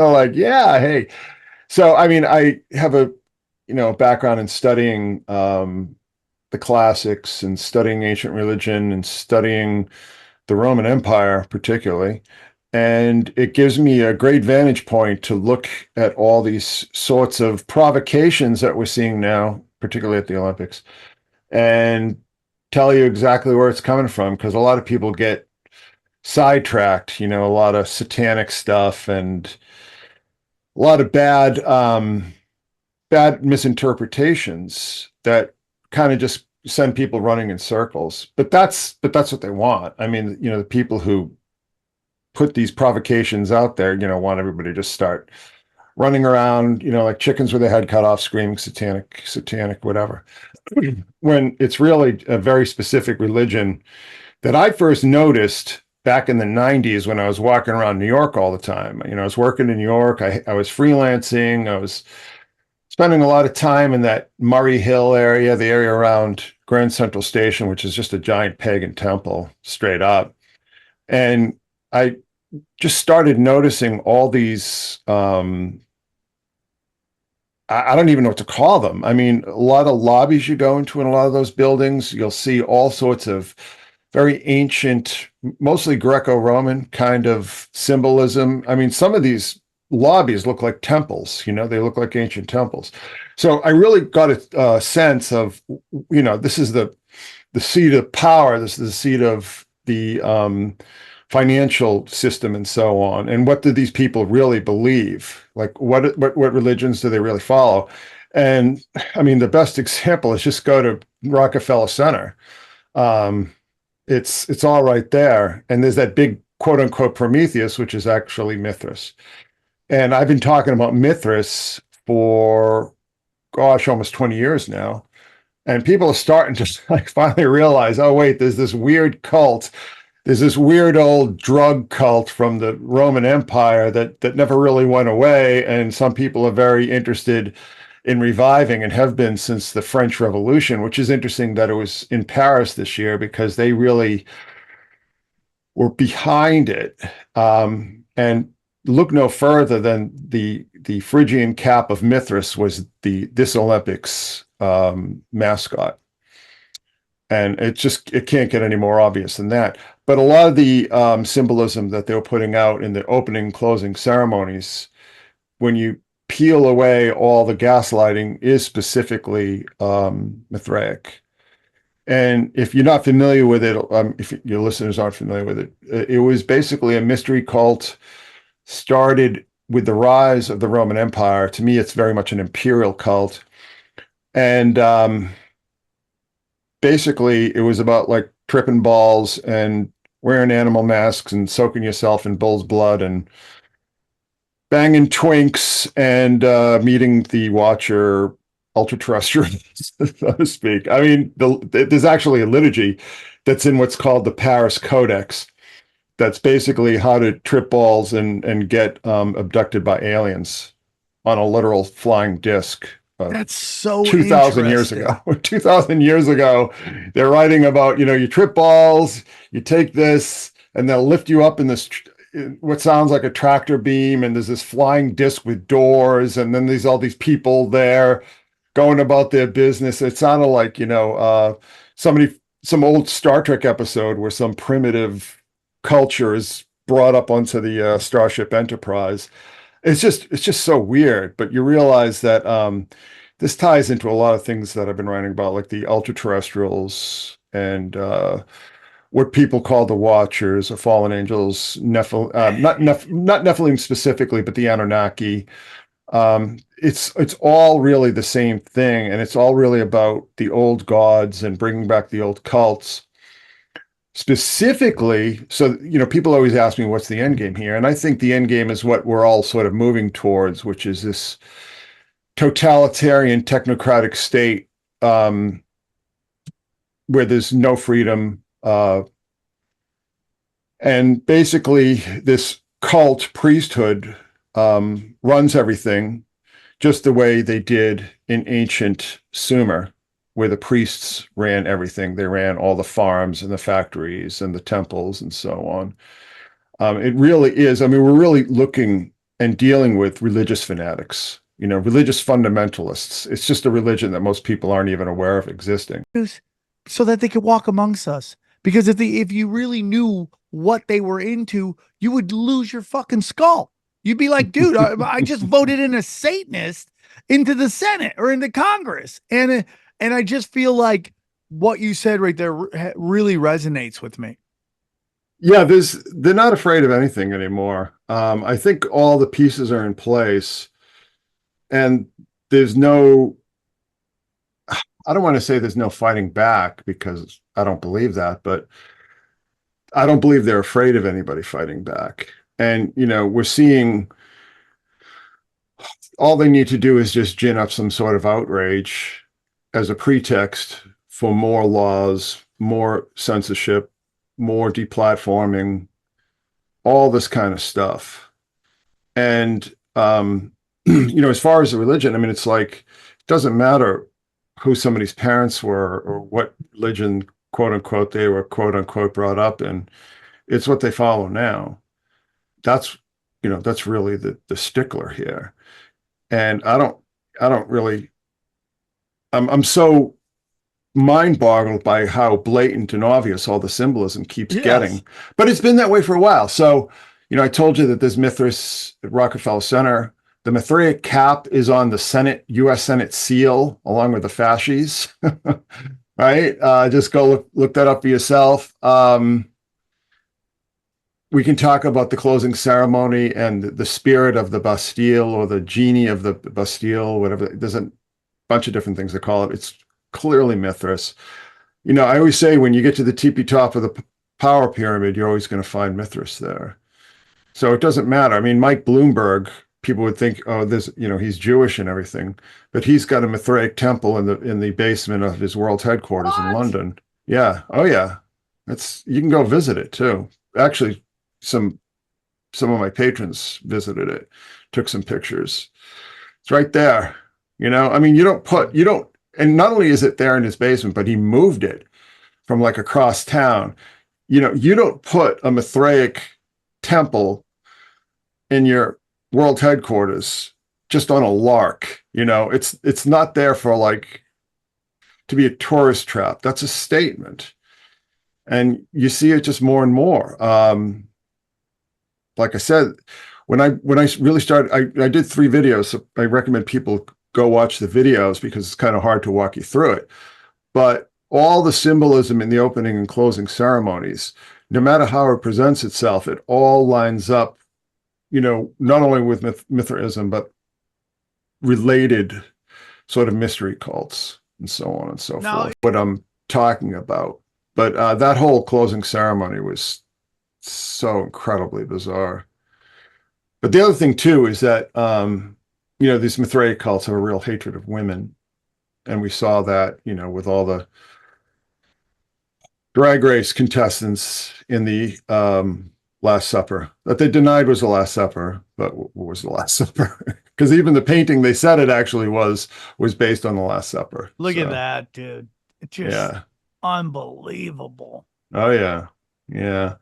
Like, yeah, hey. So, I mean, I have a, background in studying the classics and studying ancient religion and studying the Roman Empire, particularly. And it gives me a great vantage point to look at all these sorts of provocations that we're seeing now, particularly at the Olympics, and tell you exactly where it's coming from. Because a lot of people get sidetracked, a lot of satanic stuff and a lot of bad misinterpretations that kind of just send people running in circles. But that's what they want. I mean, the people who put these provocations out there, want everybody to just start running around, like chickens with their head cut off, screaming satanic, satanic, whatever. When it's really a very specific religion that I first noticed back in the 90s when I was walking around New York all the time. I was working in New York. I was freelancing. I was spending a lot of time in that Murray Hill area, the area around Grand Central Station, which is just a giant pagan temple straight up. And I just started noticing all these, I don't even know what to call them. I mean, a lot of lobbies you go into in a lot of those buildings, you'll see all sorts of very ancient, mostly Greco-Roman kind of symbolism. I mean, some of these lobbies look like temples, they look like ancient temples. So I really got a sense of, this is the seat of power. This is the seat of the financial system and so on. And what do these people really believe? Like what religions do they really follow? And I mean, the best example is just go to Rockefeller Center. Um, it's all right there. And there's that big quote unquote Prometheus, which is actually Mithras. And I've been talking about Mithras for, gosh, almost 20 years now. And people are starting to like finally realize, oh, wait, there's this weird cult. There's this weird old drug cult from the Roman Empire that never really went away. And some people are very interested in reviving and have been since the French Revolution, which is interesting that it was in Paris this year because they really were behind it. And look no further than the Phrygian cap of Mithras was this Olympics mascot. And it can't get any more obvious than that. But a lot of the symbolism that they were putting out in the opening and closing ceremonies, when you peel away all the gaslighting, is specifically Mithraic. And if you're not familiar with it, if your listeners aren't familiar with it, it was basically a mystery cult started with the rise of the Roman Empire. To me, it's very much an imperial cult. And basically, it was about like tripping balls and wearing animal masks and soaking yourself in bull's blood and banging twinks and meeting the Watcher ultra terrestrials, so to speak. I mean, there's actually a liturgy that's in what's called the Paris Codex. That's basically how to trip balls and get abducted by aliens on a literal flying disc. That's so 2,000 years interesting. ago. 2,000 years ago, they're writing about, you trip balls, you take this, and they'll lift you up in this, what sounds like a tractor beam, and there's this flying disc with doors, and then there's all these people there going about their business. It sounded like, some old Star Trek episode where some primitive culture is brought up onto the Starship Enterprise. It's just so weird, but you realize that this ties into a lot of things that I've been writing about, like the ultra terrestrials and what people call the Watchers or fallen angels, not Nephilim specifically, but the Anunnaki. It's all really the same thing, and it's all really about the old gods and bringing back the old cults. Specifically, so people always ask me what's the end game here, and I think the end game is what we're all sort of moving towards, which is this totalitarian technocratic state where there's no freedom, and basically this cult priesthood runs everything just the way they did in ancient Sumer, where the priests ran everything. They ran all the farms and the factories and the temples and so on. It really is. I mean, we're really looking and dealing with religious fanatics, religious fundamentalists. It's just a religion that most people aren't even aware of existing. So that they could walk amongst us. Because if you really knew what they were into, you would lose your fucking skull. You'd be like, dude, I just voted in a Satanist into the Senate or into Congress. And I just feel like what you said right there really resonates with me. Yeah, they're not afraid of anything anymore. I think all the pieces are in place, and there's no, I don't want to say there's no fighting back because I don't believe that, but I don't believe they're afraid of anybody fighting back. And, we're seeing all they need to do is just gin up some sort of outrage as a pretext for more laws, more censorship, more deplatforming, all this kind of stuff. And, as far as the religion, I mean, it's like, it doesn't matter who somebody's parents were or what religion, quote unquote, they were, quote unquote, brought up in. It's what they follow now. That's, that's really the stickler here. And I don't really, I'm so mind boggled by how blatant and obvious all the symbolism keeps getting, but it's been that way for a while. So, I told you that there's Mithras at Rockefeller Center. The Mithraic cap is on the U.S. Senate seal, along with the fasces, right? Just go look that up for yourself. We can talk about the closing ceremony and the spirit of the Bastille or the genie of the Bastille, whatever. There's a bunch of different things they call it. It's clearly Mithras. I always say when you get to the tippy top of the power pyramid, you're always going to find Mithras there. So it doesn't matter. I mean, Mike Bloomberg, people would think, oh, he's Jewish and everything, but he's got a Mithraic temple in the basement of his world headquarters in London. Yeah. Oh yeah. You can go visit it too. Actually, some of my patrons visited it, took some pictures. It's right there. I mean, and not only is it there in his basement, but he moved it from like across town. You don't put a Mithraic temple in your world headquarters just on a lark. It's not there for like to be a tourist trap. That's a statement. And you see it just more and more. Like I said, when I really started, I did 3 videos. So I recommend people go watch the videos because it's kind of hard to walk you through it. But all the symbolism in the opening and closing ceremonies, no matter how it presents itself, it all lines up, not only with Mithraism, but related sort of mystery cults and so on and so forth. What I'm talking about. But that whole closing ceremony was so incredibly bizarre. But the other thing too is that these Mithraic cults have a real hatred of women, and we saw that with all the drag race contestants in the Last Supper that they denied was the Last Supper, but what was the Last Supper? Because even the painting they said it actually was based on the Last Supper. Look at that, dude! It's just unbelievable. Oh yeah, yeah.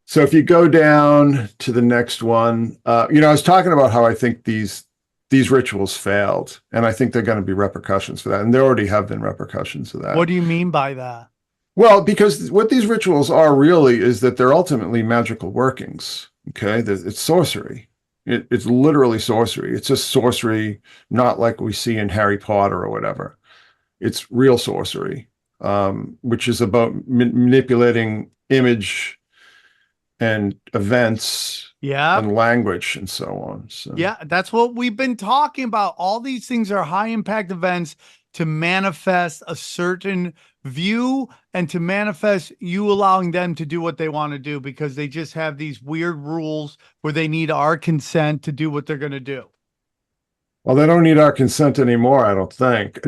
So if you go down to the next one, I was talking about how I think these rituals failed, and I think there are going to be repercussions for that, and there already have been repercussions for that. What do you mean by that? Well, because what these rituals are really is that they're ultimately magical workings. Okay, it's sorcery. It's literally sorcery. It's just sorcery, not like we see in Harry Potter or whatever. It's real sorcery, which is about manipulating image and events and language and so on. So that's what we've been talking about. All these things are high impact events to manifest a certain view and to manifest you allowing them to do what they want to do, because they just have these weird rules where they need our consent to do what they're going to do. Well, they don't need our consent anymore, I don't think.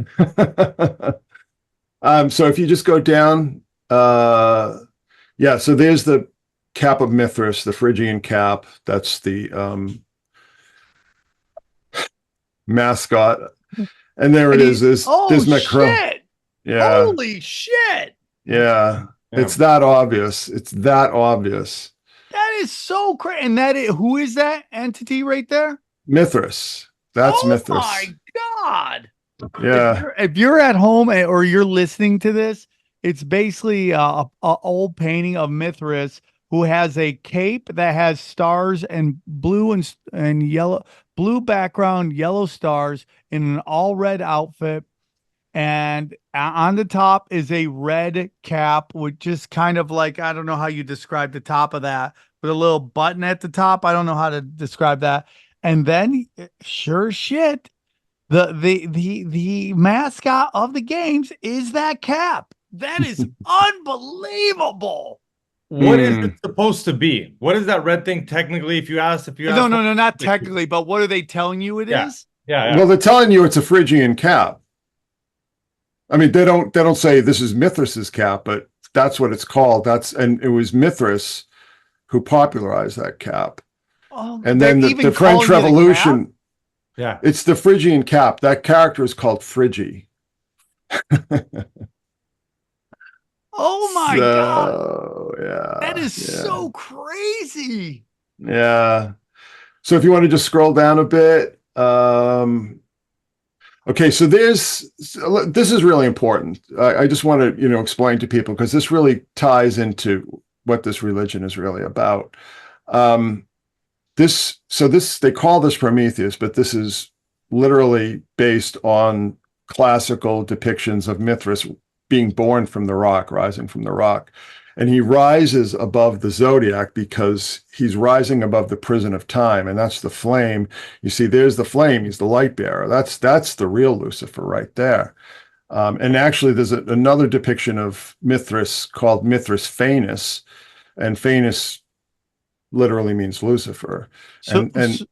So if you just go down, so there's the cap of Mithras, the Phrygian cap. That's the mascot. And there it is. There's shit. Yeah. Holy shit. Yeah. It's that obvious. It's that obvious. That is so crazy. And who is that entity right there? Mithras. That's Oh Mithras. my God. Yeah. If you're at home or you're listening to this, it's basically a old painting of Mithras who has a cape that has stars and blue and yellow, blue background, yellow stars in an all red outfit. And on the top is a red cap with just kind of like, I don't know how you describe the top of that, with a little button at the top. I don't know how to describe that. And then, sure as shit, the mascot of the games is that cap. That is unbelievable. What is it Mm. supposed to be? What is that red thing technically? If you ask, No, no, no, not technically, but what are they telling you it yeah, is? yeah, Well, they're telling you it's a Phrygian cap. I mean, they don't say this is Mithras's cap, but that's what it's called. And it was Mithras who popularized that cap. Oh, And they're then even the French calling it a cap? Revolution, yeah. it's the Phrygian cap. That character is called Phrygi. Oh my God. So, That yeah, is yeah, so crazy. yeah. So if you want to just scroll down a bit, okay, so this is really important. I just want to, explain to people because this really ties into what this religion is really about. Um, this they call this Prometheus, but this is literally based on classical depictions of Mithras being born from the rock, rising from the rock. And he rises above the zodiac because he's rising above the prison of time, and that's the flame. You see, there's the flame. He's the light bearer. That's the real Lucifer right there. And actually, there's another depiction of Mithras called Mithras Phanes, and Phanes literally means Lucifer. And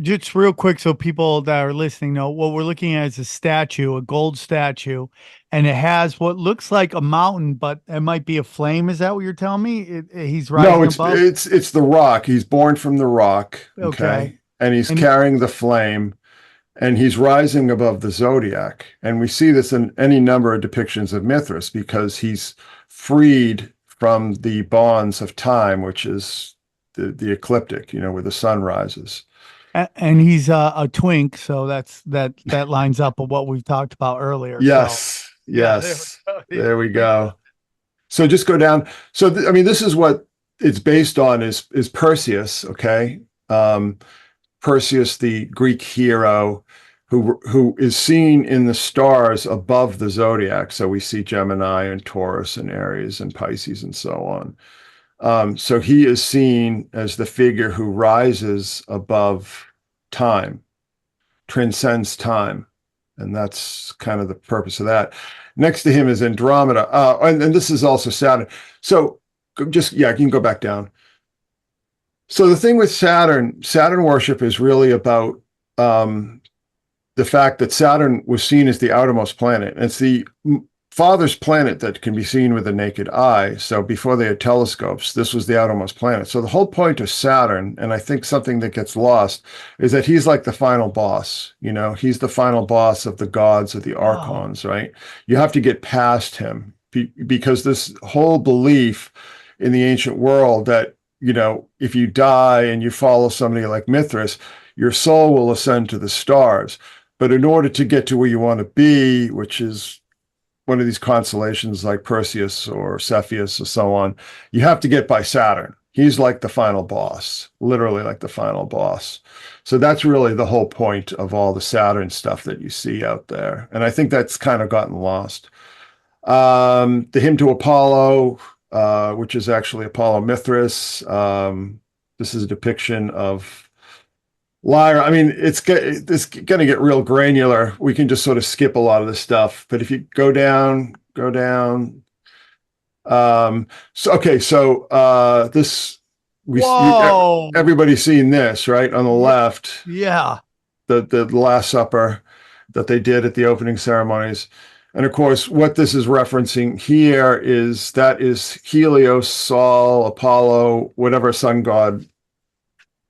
Just real quick, so people that are listening know what we're looking at is a statue, a gold statue, and it has what looks like a mountain, but it might be a flame. Is that what you're telling me? He's no, rising above. it's the rock. He's born from the rock, Okay, okay, and he's and carrying the flame, and he's rising above the zodiac. And we see this in any number of depictions of Mithras because he's freed from the bonds of time, which is the ecliptic, where the sun rises. and he's a twink, so that lines up with what we've talked about earlier. So Yes, yeah, yes, there there we we go. go. So just go down. So I mean, this is what it's based on is Perseus, okay? Um, Perseus, the Greek hero who is seen in the stars above the zodiac. So we see Gemini and Taurus and Aries and Pisces and so on. So he is seen as the figure who rises above time, transcends time. And that's kind of the purpose of that. Next to him is Andromeda. And this is also Saturn. So you can go back down. So the thing with Saturn worship is really about the fact that Saturn was seen as the outermost planet. It's the farthest planet that can be seen with the naked eye. So before they had telescopes, this was the outermost planet. So the whole point of Saturn, and I think something that gets lost, is that he's like the final boss. He's the final boss of the gods, of the archons, right? You have to get past him because this whole belief in the ancient world that, if you die and you follow somebody like Mithras, your soul will ascend to the stars. But in order to get to where you want to be, which is one of these constellations like Perseus or Cepheus or so on, you have to get by Saturn. He's like the final boss, literally like the final boss. So that's really the whole point of all the Saturn stuff that you see out there. And I think that's kind of gotten lost. The hymn to Apollo, which is actually Apollo Mithras. This is a depiction of Lyra. I mean, it's going to get real granular. We can just sort of skip a lot of this stuff. But if you go down. This Whoa. everybody's seen this, right? On the left, Yeah. the Last Supper that they did at the opening ceremonies. And of course, what this is referencing here is Helios, Sol, Apollo, whatever sun god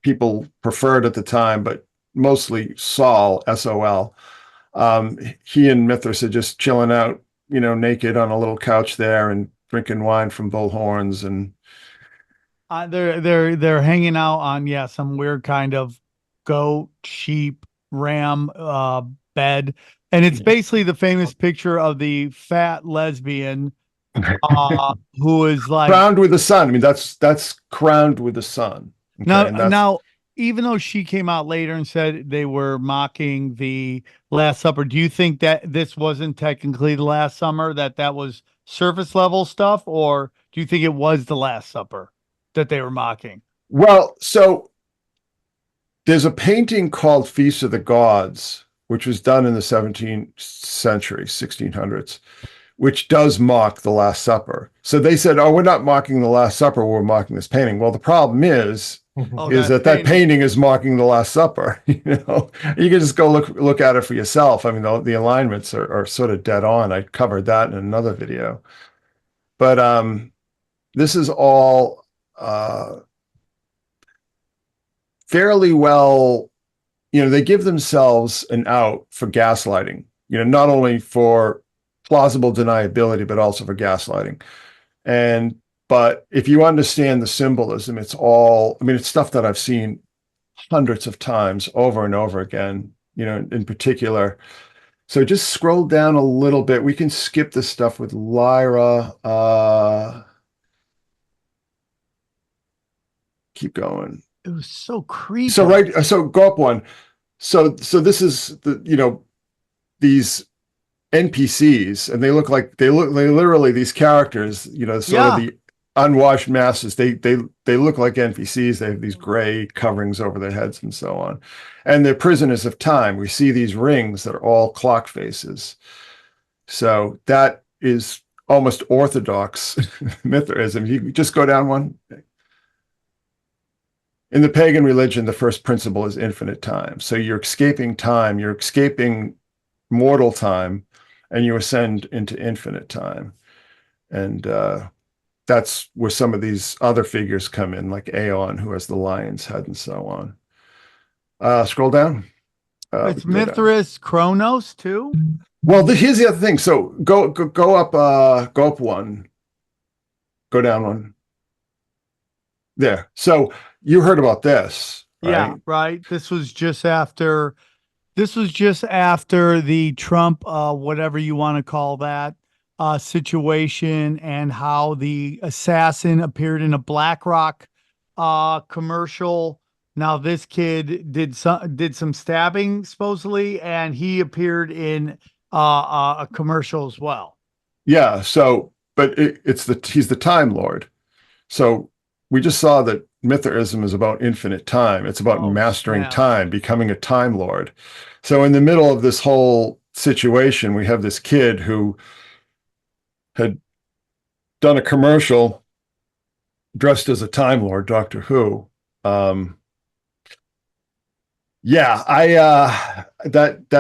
people preferred at the time, but mostly Sol, S-O-L. He and Mithras are just chilling out, naked on a little couch there and drinking wine from bull horns. And They're hanging out on some weird kind of goat, sheep, ram bed, and it's basically the famous picture of the fat lesbian who is like Crowned with the sun. I mean, that's crowned with the sun. Okay, now and that's now even though she came out later and said they were mocking the Last Supper, do you think that this wasn't technically the Last Supper, that was surface level stuff, or do you think it was the Last Supper that they were mocking? well. So there's a painting called Feast of the Gods, which was done in the 17th century, 1600s, which does mock the Last Supper. So they said, "Oh, we're not mocking the Last Supper. We're mocking this painting." Well, the problem is Oh, that painting is mocking the Last Supper. You know, you can just go look at it for yourself. I mean, the alignments are sort of dead on. I covered that in another video, but this is all fairly well. You know, they give themselves an out for gaslighting. You know, not only for plausible deniability, but also for gaslighting. But if you understand the symbolism, it's all, I mean, it's stuff that I've seen hundreds of times over and over again, you know, in particular. So just scroll down a little bit. We can skip the stuff with Lyra. Keep going. It was so creepy. So go up one. So this is the, you know, these NPCs, and they literally these characters, you know, sort of the unwashed masses. They look like NPCs. They have these gray coverings over their heads and so on, and they're prisoners of time. We see these rings that are all clock faces. So that is almost orthodox Mithraism. You just go down one. In the pagan religion, the first principle is infinite time. So you're escaping time. You're escaping mortal time, and you ascend into infinite time. And that's where some of these other figures come in, like Aeon, who has the lion's head and so on. Scroll down. It's Mithras, Kronos too. Well, here's the other thing. So go up one. Go down one. There. So you heard about this, right? Yeah, right. This was just after the Trump, whatever you want to call that, situation, and how the assassin appeared in a BlackRock commercial. Now this kid did some stabbing supposedly, and he appeared in a commercial as well. Yeah. So, but he's the Time Lord. So we just saw that Mithraism is about infinite time. It's about mastering time, becoming a Time Lord. So in the middle of this whole situation, we have this kid who had done a commercial dressed as a Time Lord, Doctor Who. That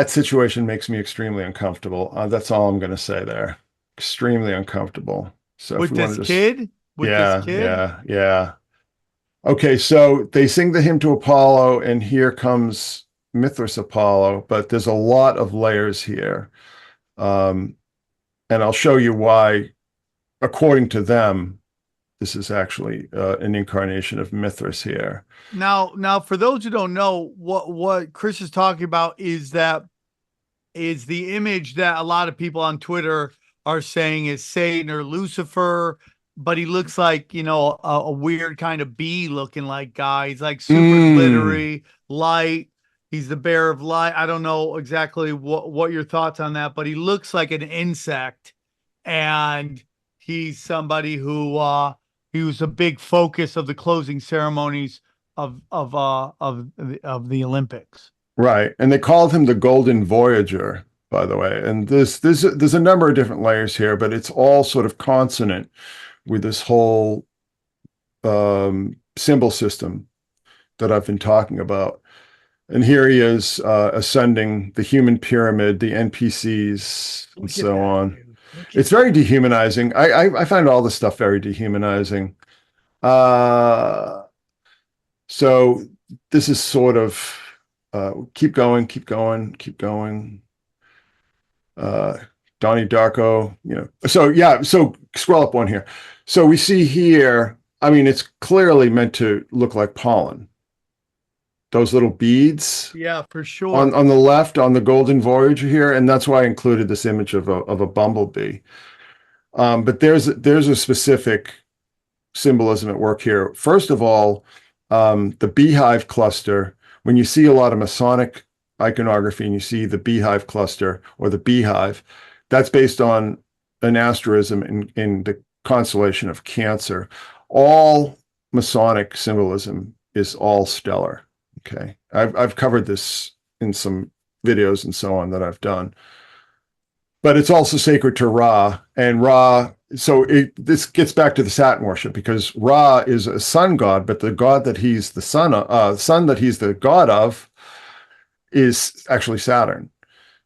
situation makes me extremely uncomfortable. That's all I'm going to say there. Extremely uncomfortable. So with this kid. Yeah. Okay, so they sing the hymn to Apollo, and here comes Mithras Apollo, but there's a lot of layers here. And I'll show you why, according to them, this is actually an incarnation of Mithras here. Now, for those who don't know, what Chris is talking about is the image that a lot of people on Twitter are saying is Satan or Lucifer, but he looks like, you know, a weird kind of bee looking like guy. He's like super glittery, light. He's the bearer of light. I don't know exactly what your thoughts on that, but he looks like an insect, and he's somebody who he was a big focus of the closing ceremonies of the Olympics. Right, and they called him the Golden Voyager, by the way. And there's a number of different layers here, but it's all sort of consonant with this whole symbol system that I've been talking about. And here he is ascending the human pyramid, the NPCs, and so on. It's very dehumanizing. I find all this stuff very dehumanizing. So this is sort of keep going. Donnie Darko, you know. So yeah, so scroll up one here. So we see here I mean, it's clearly meant to look like pollen. Those little beads Yeah, for sure. on the left on the Golden Voyager here, and that's why I included this image of a bumblebee. But there's a specific symbolism at work here. First of all, the beehive cluster. When you see a lot of Masonic iconography and you see the beehive cluster or the beehive, that's based on an asterism in the constellation of Cancer. All Masonic symbolism is all stellar. Okay, I've covered this in some videos and so on that I've done, but it's also sacred to Ra, and Ra. So this gets back to the Saturn worship, because Ra is a sun god, but the god that he's the sun that he's the god of is actually Saturn.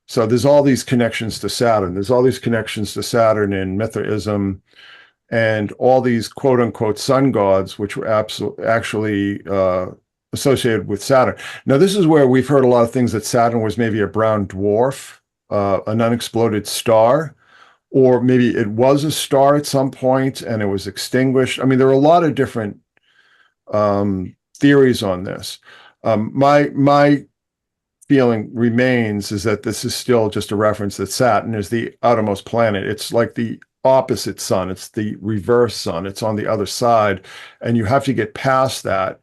So there's all these connections to Saturn. There's all these connections to Saturn in Mithraism, and all these quote unquote sun gods, which were actually associated with Saturn. Now, this is where we've heard a lot of things that Saturn was maybe a brown dwarf, an unexploded star, or maybe it was a star at some point and it was extinguished. I mean, there are a lot of different theories on this. My feeling remains is that this is still just a reference that Saturn is the outermost planet. It's like the opposite sun. It's the reverse sun. It's on the other side, and you have to get past that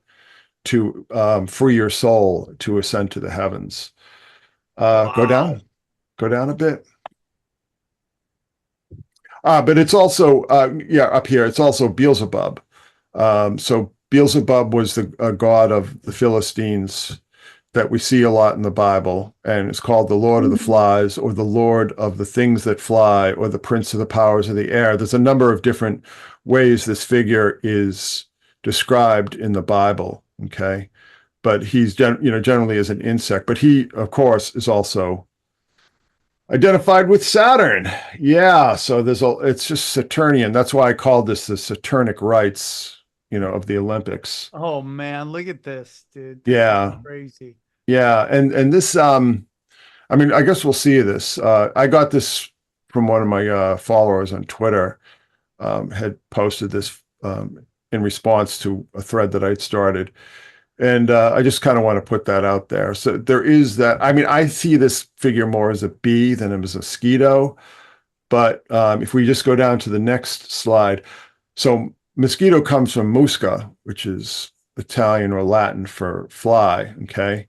to free your soul to ascend to the heavens. Wow. Go down a bit. But it's also, up here, it's also Beelzebub. So Beelzebub was the god of the Philistines that we see a lot in the Bible, and it's called the Lord of the Flies, or the Lord of the Things that Fly, or the Prince of the Powers of the Air. There's a number of different ways this figure is described in the Bible, okay? But he's generally as an insect, but he, of course, is also identified with Saturn. Yeah, so it's just Saturnian. That's why I called this the Saturnic rites, of the Olympics. Oh man, look at this, dude. This Yeah. is crazy. Yeah, and this, I mean, I guess we'll see this. I got this from one of my followers on Twitter, had posted this in response to a thread that I'd started. And I just kind of want to put that out there. So there is that. I mean, I see this figure more as a bee than as a mosquito. But if we just go down to the next slide. So mosquito comes from musca, which is Italian or Latin for fly, okay?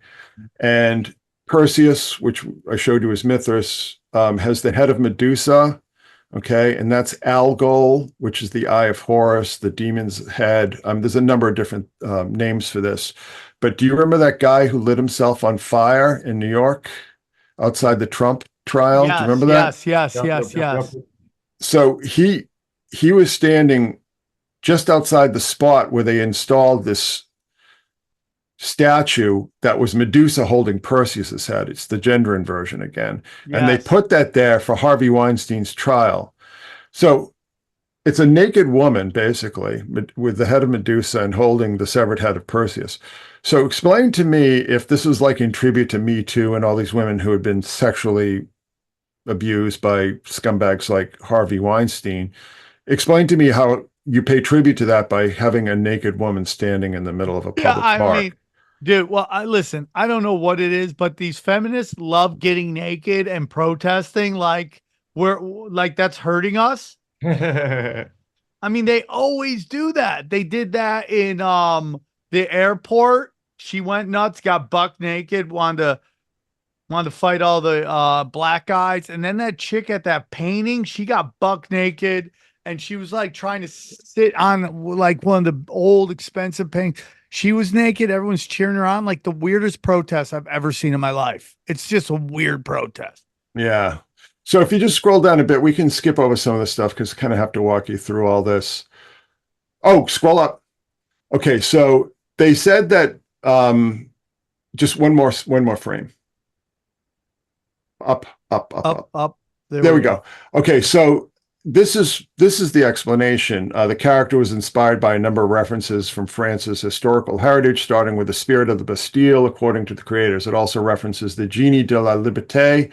And Perseus, which I showed you as Mithras, has the head of Medusa, okay? And that's Algol, which is the eye of Horus, the demon's head. There's a number of different names for this. But do you remember that guy who lit himself on fire in New York outside the Trump trial? Yes, do you remember that? Yes. So he was standing just outside the spot where they installed this statue that was Medusa holding Perseus's head. It's the gender inversion again. Yes. And they put that there for Harvey Weinstein's trial. So it's a naked woman, basically, with the head of Medusa and holding the severed head of Perseus. So explain to me, if this was like in tribute to Me Too and all these women who had been sexually abused by scumbags like Harvey Weinstein, explain to me how you pay tribute to that by having a naked woman standing in the middle of a public park. I mean, dude, well, listen, I don't know what it is, but these feminists love getting naked and protesting like that's hurting us. I mean, they always do that. They did that in the airport. She went nuts, got buck naked, wanted to fight all the black guys. And then that chick at that painting, she got buck naked. And she was like trying to sit on like one of the old expensive paintings. She was naked. Everyone's cheering her on. Like the weirdest protest I've ever seen in my life. It's just a weird protest. Yeah. So if you just scroll down a bit, we can skip over some of the stuff because I kind of have to walk you through all this. Oh, scroll up. Okay. So they said that just one more frame. Up. There we go. Okay. So this is the explanation. The character was inspired by a number of references from France's historical heritage, starting with the spirit of the Bastille, according to the creators. It also references the Genie de la Liberté,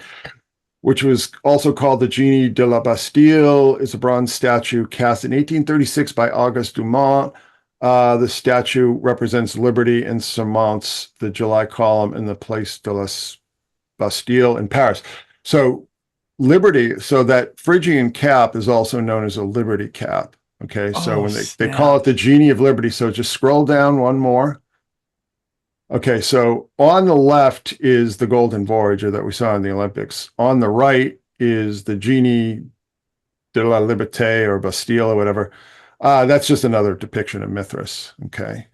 which was also called the Genie de la Bastille. It's a bronze statue cast in 1836 by Auguste Dumont The statue represents liberty and surmounts the July column in the Place de la Bastille in Paris. So liberty, so that Phrygian cap is also known as a liberty cap. Okay, so Oh, when they call it the genie of liberty. So just scroll down one more. Okay, so on the left is the Golden Voyager that we saw in the Olympics. On the right is the genie de la Liberté or Bastille or whatever. That's just another depiction of Mithras. Okay,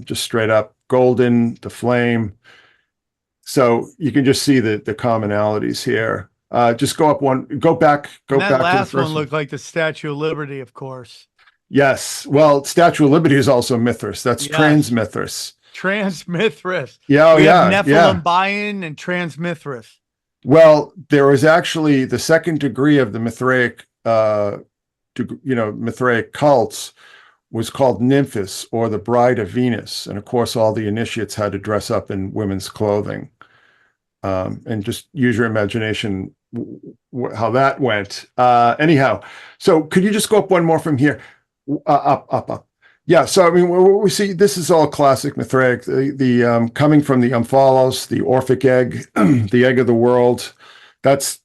just straight up golden, the flame. So you can just see the commonalities here. Just go up one, go back And that to the last first one looked like the Statue of Liberty, of course. Yes. Well, Statue of Liberty is also Mithras. That's Yes. Trans-Mithras. Trans-Mithras. Yeah, We have yeah. Nephilim buy-in and Trans-Mithras. Well, there was actually the second degree of the Mithraic, Mithraic cults was called Nymphis or the Bride of Venus. And of course, all the initiates had to dress up in women's clothing. And just use your imagination how that went. Anyhow, so could you just go up one more from here? Up. Yeah, so I mean, we see this is all classic Mithraic. The coming from the Omphalos, the Orphic egg, the egg of the world. That's,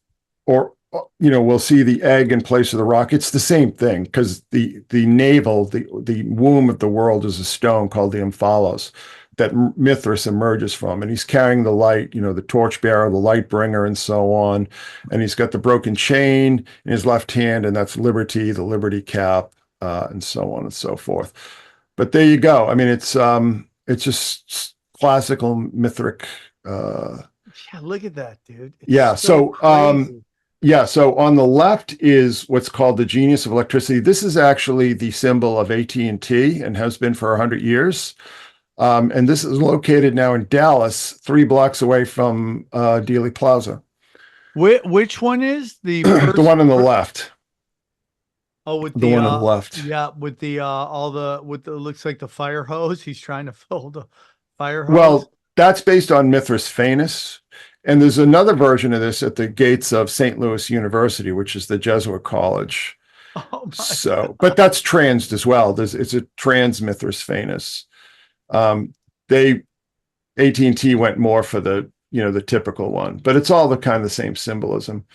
or we'll see the egg in place of the rock. It's the same thing because the navel, the womb of the world is a stone called the Omphalos that Mithras emerges from, and he's carrying the light, the torchbearer, the light bringer, and so on. And he's got the broken chain in his left hand, and that's liberty, the liberty cap. And so on and so forth. But there you go. I mean, it's just classical Mithric. Yeah, look at that, dude. It's So on the left is what's called the genius of electricity. This is actually the symbol of AT&T and has been for 100 years. And this is located now in Dallas, 3 blocks away from Dealey Plaza. Which one is the first, the one on the left? Oh, with the one on the left. Yeah, with the looks like the fire hose. He's trying to fill the fire hose. Well, that's based on Mithras Phanes. And there's another version of this at the gates of St. Louis University, which is the Jesuit college. Oh my God. But that's trans as well. It's a trans Mithras Phanes. AT&T went more for the typical one, but it's all the kind of the same symbolism.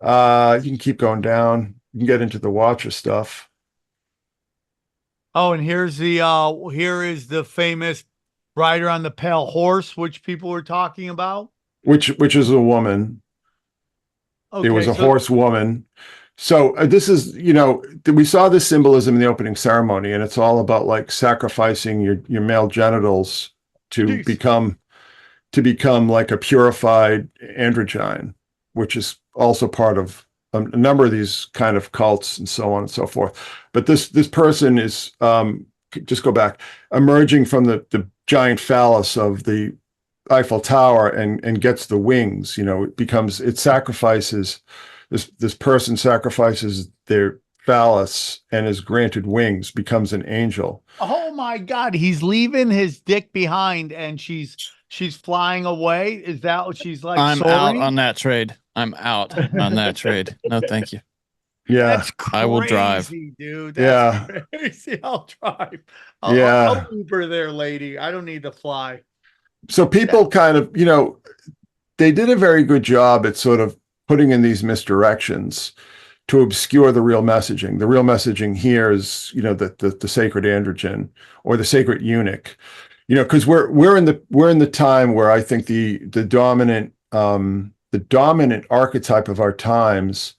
You can keep going down. You can get into the Watcher stuff. Oh, and here is the famous rider on the pale horse, which people were talking about. Which is a woman. Okay, it was a horse woman. So this is, we saw this symbolism in the opening ceremony, and it's all about like sacrificing your male genitals to become like a purified androgyne, which is also part of a number of these kind of cults and so on and so forth. But this person is, just go back, emerging from the giant phallus of the Eiffel Tower and gets the wings. It sacrifices, this person sacrifices their phallus and is granted wings, becomes an angel. Oh my God, he's leaving his dick behind and she's flying away. Is that what she's like? I'm soaring? out on that trade. I'm out on that trade. No, thank you. Yeah, that's crazy, I will drive, dude. That's crazy. I'll drive. I'll Uber there, lady. I don't need to fly. So people kind of, they did a very good job at sort of putting in these misdirections to obscure the real messaging. The real messaging here is, the sacred androgen or the sacred eunuch, because we're in the time where I think the dominant archetype of our times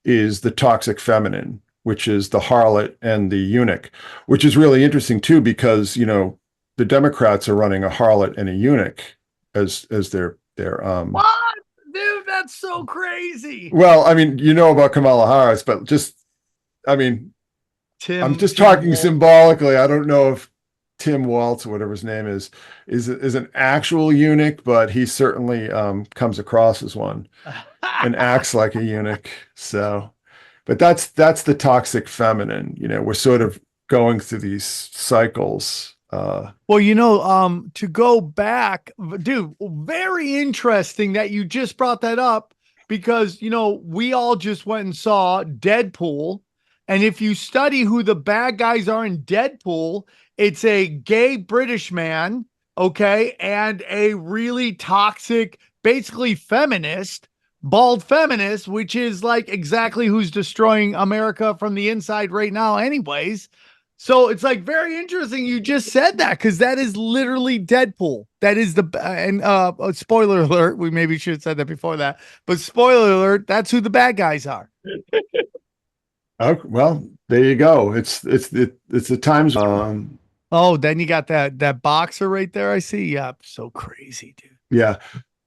is the toxic feminine, which is the harlot and the eunuch, which is really interesting too, because, the Democrats are running a harlot and a eunuch as their what? Dude, that's so crazy. Well, I mean, about Kamala Harris, but I'm just talking symbolically. I don't know if Tim Waltz, or whatever his name is an actual eunuch, but he certainly comes across as one and acts like a eunuch. So, but that's the toxic feminine. We're sort of going through these cycles. Well, to go back, dude, very interesting that you just brought that up because, we all just went and saw Deadpool And if you study who the bad guys are in Deadpool, it's a gay British man, okay, and a really toxic, basically feminist, bald feminist, which is like exactly who's destroying America from the inside right now, anyways. So it's like very interesting you just said that, because that is literally Deadpool. That is spoiler alert, we maybe should have said that before that, but spoiler alert, that's who the bad guys are. Oh, well, there you go. It's the times. Oh, then you got that boxer right there. I see. Yeah, so crazy, dude. Yeah.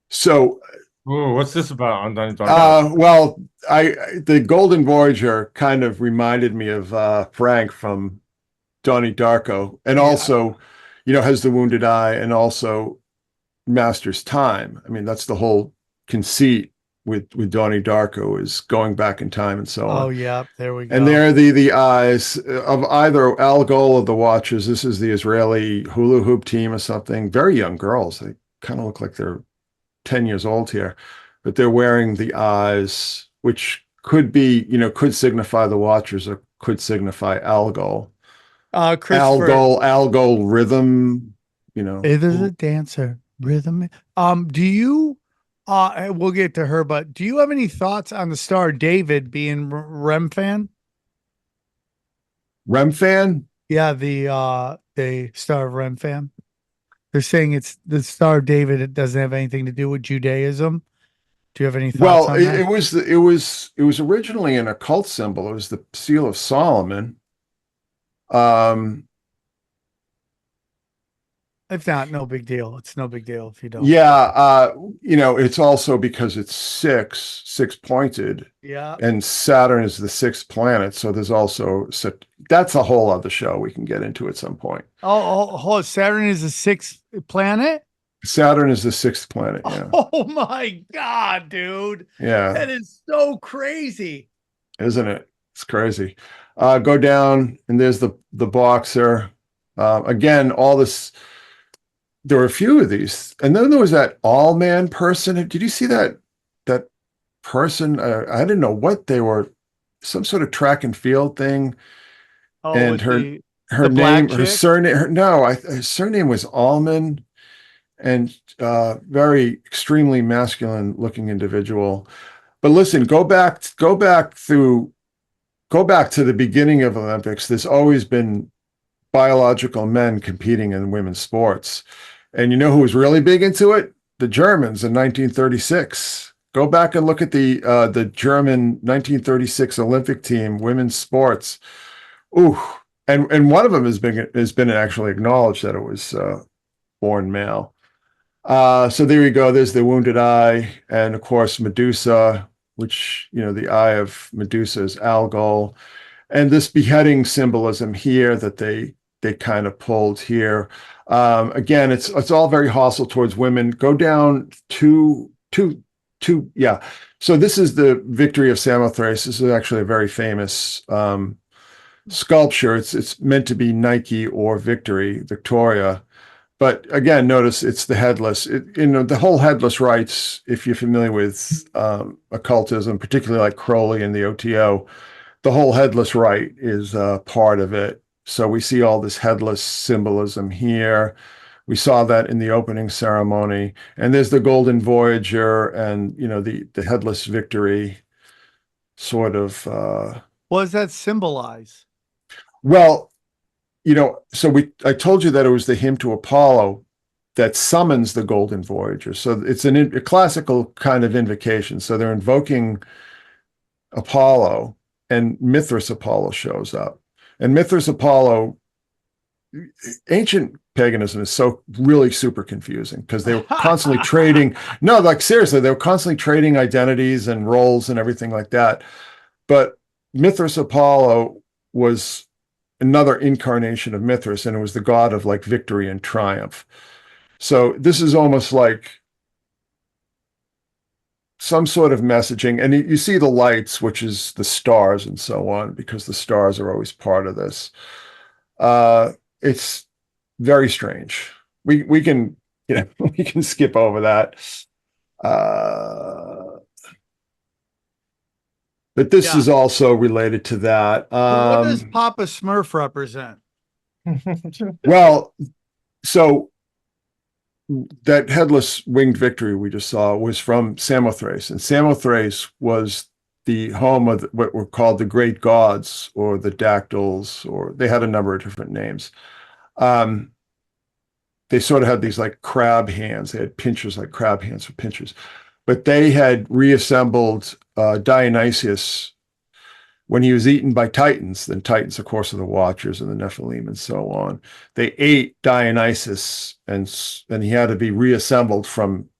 So, Ooh, what's this about? well, the Golden Voyager kind of reminded me of Frank from Donnie Darko, and Yeah. also, has the wounded eye, and also Master's Time. I mean, that's the whole conceit with Donnie Darko, is going back in time and so on. Oh, yeah, there we go. And there are the eyes of either Al Ghul or the Watchers. This is the Israeli hula hoop team or something. Very young girls. They kind of look like they're 10 years old here, but they're wearing the eyes, which could be, could signify the Watchers or could signify Al Ghul. Al Ghul rhythm, It is a dancer rhythm. Do you? We'll get to her, but do you have any thoughts on the star David being Rem fan? Rem fan? Yeah, the star of Rem fan. They're saying it's the star of David. It doesn't have anything to do with Judaism. Do you have any thoughts on that? It was originally an occult symbol. It was the seal of Solomon. If not, no big deal. It's no big deal if you don't. Yeah, it's also because it's six pointed. Yeah. And Saturn is the sixth planet, so there's also that's a whole other show we can get into at some point. Oh, Saturn is the sixth planet? Saturn is the sixth planet, yeah. Oh my God, dude. Yeah. That is so crazy. Isn't it? It's crazy. Go down, and there's the boxer. Again, all this. There were a few of these, and then there was that all-man person. Did you see that person? I didn't know what they were. Some sort of track and field thing. Oh, and her the name, black her chick? surname. Her surname was Allman, and very extremely masculine-looking individual. But listen, go back to the beginning of Olympics. There's always been biological men competing in women's sports. And you know who was really big into it? The Germans in 1936. Go back and look at the German 1936 Olympic team, women's sports. Ooh, and one of them has been actually acknowledged that it was born male. So there you go. There's the wounded eye, and of course Medusa, which the eye of Medusa is Al Ghul, and this beheading symbolism here that they kind of pulled here. Again, it's all very hostile towards women. Go down to yeah. So this is the victory of Samothrace. This is actually a very famous sculpture. It's meant to be Nike or Victoria. But again, notice it's the headless. The whole headless rites, if you're familiar with occultism, particularly like Crowley and the OTO, the whole headless rite is part of it. So we see all this headless symbolism here. We saw that in the opening ceremony. And there's the Golden Voyager and, the headless victory sort of. What does that symbolize? Well, so I told you that it was the hymn to Apollo that summons the Golden Voyager. So it's a classical kind of invocation. So they're invoking Apollo, and Mithras Apollo shows up. And Mithras Apollo, ancient paganism is so really super confusing because they were constantly trading. No, like seriously, they were constantly trading identities and roles and everything like that. But Mithras Apollo was another incarnation of Mithras, and it was the god of like victory and triumph. So this is almost like some sort of messaging. And you see the lights, which is the stars and so on, because the stars are always part of this. It's very strange. We can, we can skip over that. But this Yeah. is also related to that. What does Papa Smurf represent? Well, so that headless winged victory we just saw was from Samothrace, and Samothrace was the home of what were called the great gods or the dactyls, or they had a number of different names. Um, they sort of had these like crab hands. They had pinchers like crab hands for pinchers, but they had reassembled Dionysius when he was eaten by Titans. Then Titans, of course, are the Watchers and the Nephilim and so on. They ate Dionysus, and he had to be reassembled from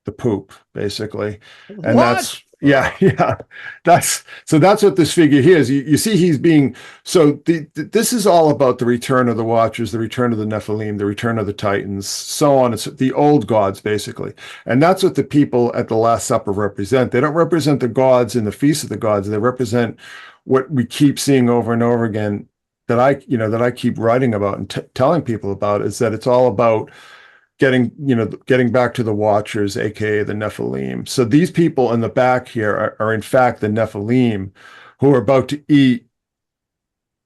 the poop, basically. And What? that's that's what this figure here is. You see he's being, so this is all about the return of the Watchers, the return of the Nephilim, the return of the Titans, so on. It's the old gods, basically. And that's what the people at the Last Supper represent. They don't represent the gods in the Feast of the Gods. They represent what we keep seeing over and over again, that I keep writing about and telling people about, is that it's all about getting back to the Watchers, aka the Nephilim. So these people in the back here are in fact the Nephilim, who are about to eat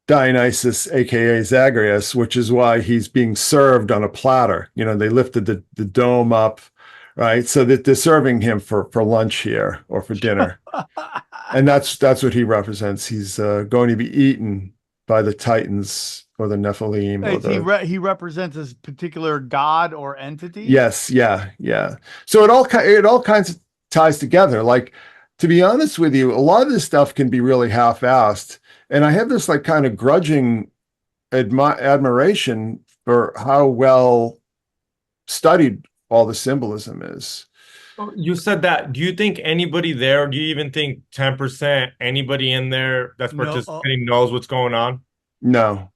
Dionysus, aka Zagreus, which is why he's being served on a platter. They lifted the dome up, right? So that they're serving him for lunch here or for dinner. And that's what he represents. He's going to be eaten by the Titans or the Nephilim. He represents a particular god or entity. Yes, yeah. So it all kinds of ties together. Like, to be honest with you, a lot of this stuff can be really half-assed, and I have this like kind of grudging admiration for how well studied all the symbolism is. You said that. Do you think anybody there, do you even think 10% anybody in there that's participating knows what's going on? No.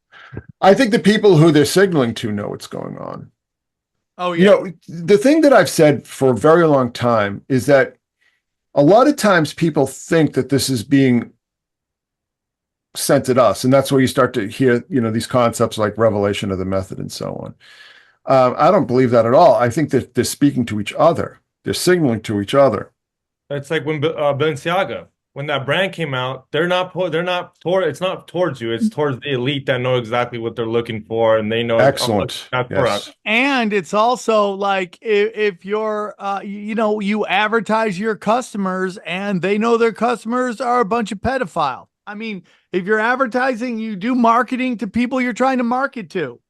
I think the people who they're signaling to know what's going on. Oh, yeah. The thing that I've said for a very long time is that a lot of times people think that this is being sent at us. And that's where you start to hear, these concepts like revelation of the method and so on. I don't believe that at all. I think that they're speaking to each other. They're signaling to each other. It's like when Balenciaga, when that brand came out, it's not towards you, it's towards the elite that know exactly what they're looking for, and they know. Excellent. That's for us. And it's also like if you're you advertise your customers and they know their customers are a bunch of pedophiles. I mean, if you're advertising, you do marketing to people you're trying to market to.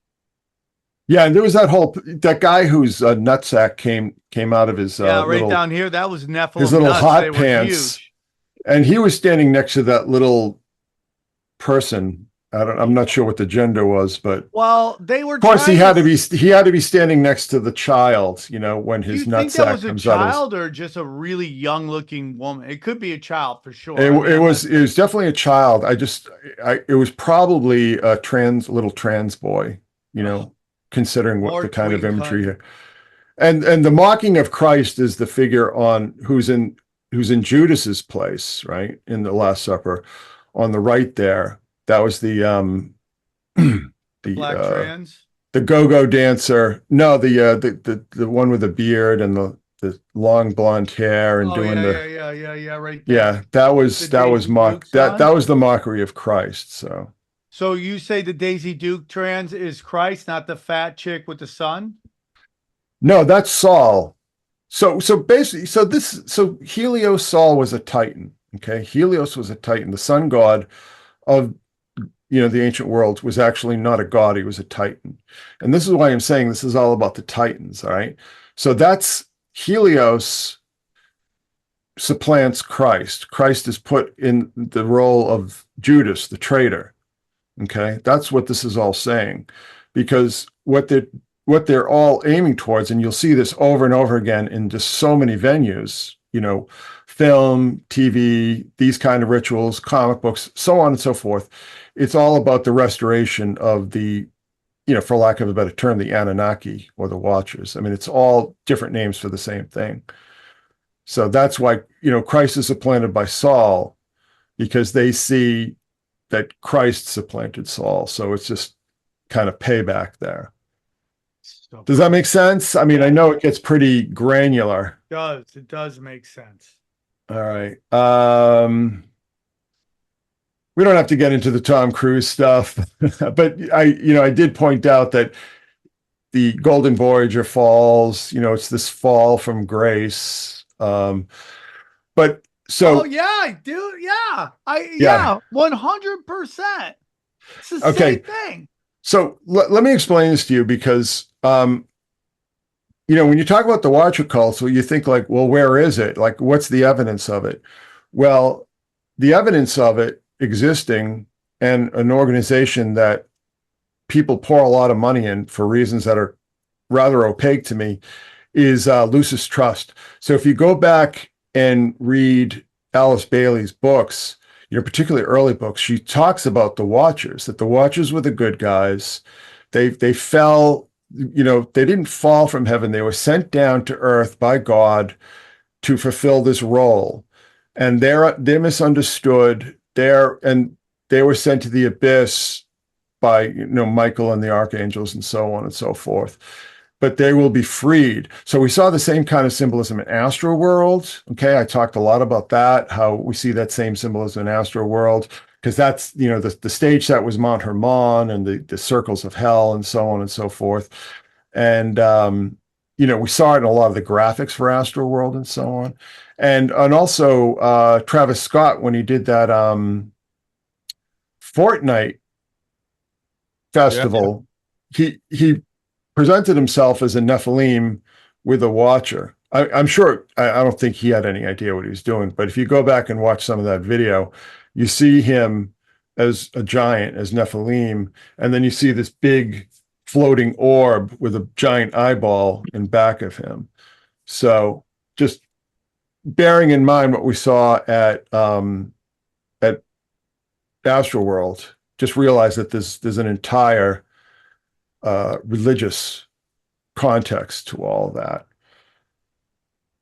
Yeah, and there was that guy whose nutsack came out of his right down here. That was Nephilim. His little nuts. hot pants, and he was standing next to that little person. I'm not sure what the gender was, but they were. Of course, he had to be standing next to the child. When his nutsack comes out. Was a child or just a really young-looking woman? It could be a child for sure. It was definitely a child. It was probably a little trans boy. Considering what the kind of imagery here, and the mocking of Christ is the figure on who's in Judas's place, right, in the Last Supper, on the right there. That was the black trans, the go-go dancer. No, the one with the beard and the long blonde hair and doing right there. Yeah, that was the mockery of Christ. So you say the Daisy Duke trans is Christ, not the fat chick with the sun? No, that's Saul. So basically, Helios Saul was a Titan. Okay, Helios was a Titan. The sun god of the ancient world was actually not a god; he was a Titan. And this is why I'm saying this is all about the Titans. All right. So that's Helios supplants Christ. Christ is put in the role of Judas, the traitor. Okay, that's what this is all saying, because what they're all aiming towards, and you'll see this over and over again in just so many venues, film, TV, these kind of rituals, comic books, so on and so forth. It's all about the restoration of the, for lack of a better term, the Anunnaki or the Watchers. I mean, it's all different names for the same thing. So that's why, Christ is supplanted by Saul, because they see that Christ supplanted Saul. So it's just kind of payback there. Does that make sense? I mean, I know it gets pretty granular. It does make sense. All right. we don't have to get into the Tom Cruise stuff, but I did point out that the Golden Voyager falls, it's this fall from grace. But so, Oh yeah, dude. Yeah. yeah. 100%. It's the Okay. same thing. So let me explain this to you because, when you talk about the Watcher cult, you think like, well, where is it? Like, what's the evidence of it? Well, the evidence of it existing and an organization that people pour a lot of money in for reasons that are rather opaque to me is Lucis Trust. So if you go back and read Alice Bailey's books, particularly early books, she talks about the Watchers, that the Watchers were the good guys. They fell, they didn't fall from heaven. They were sent down to earth by God to fulfill this role. And they're misunderstood. They were sent to the abyss by Michael and the archangels and so on and so forth. But they will be freed. So we saw the same kind of symbolism in Astral World. Okay, I talked a lot about that, how we see that same symbolism in Astral World, because that's, the stage set was Mount Hermon and the circles of hell and so on and so forth. And, we saw it in a lot of the graphics for Astral World and so on. And also Travis Scott, when he did that Fortnite festival, he presented himself as a Nephilim with a Watcher. I'm sure, I don't think he had any idea what he was doing, but if you go back and watch some of that video, you see him as a giant, as Nephilim, and then you see this big floating orb with a giant eyeball in back of him. So just bearing in mind what we saw at Astral World, just realize that there's an entire religious context to all of that.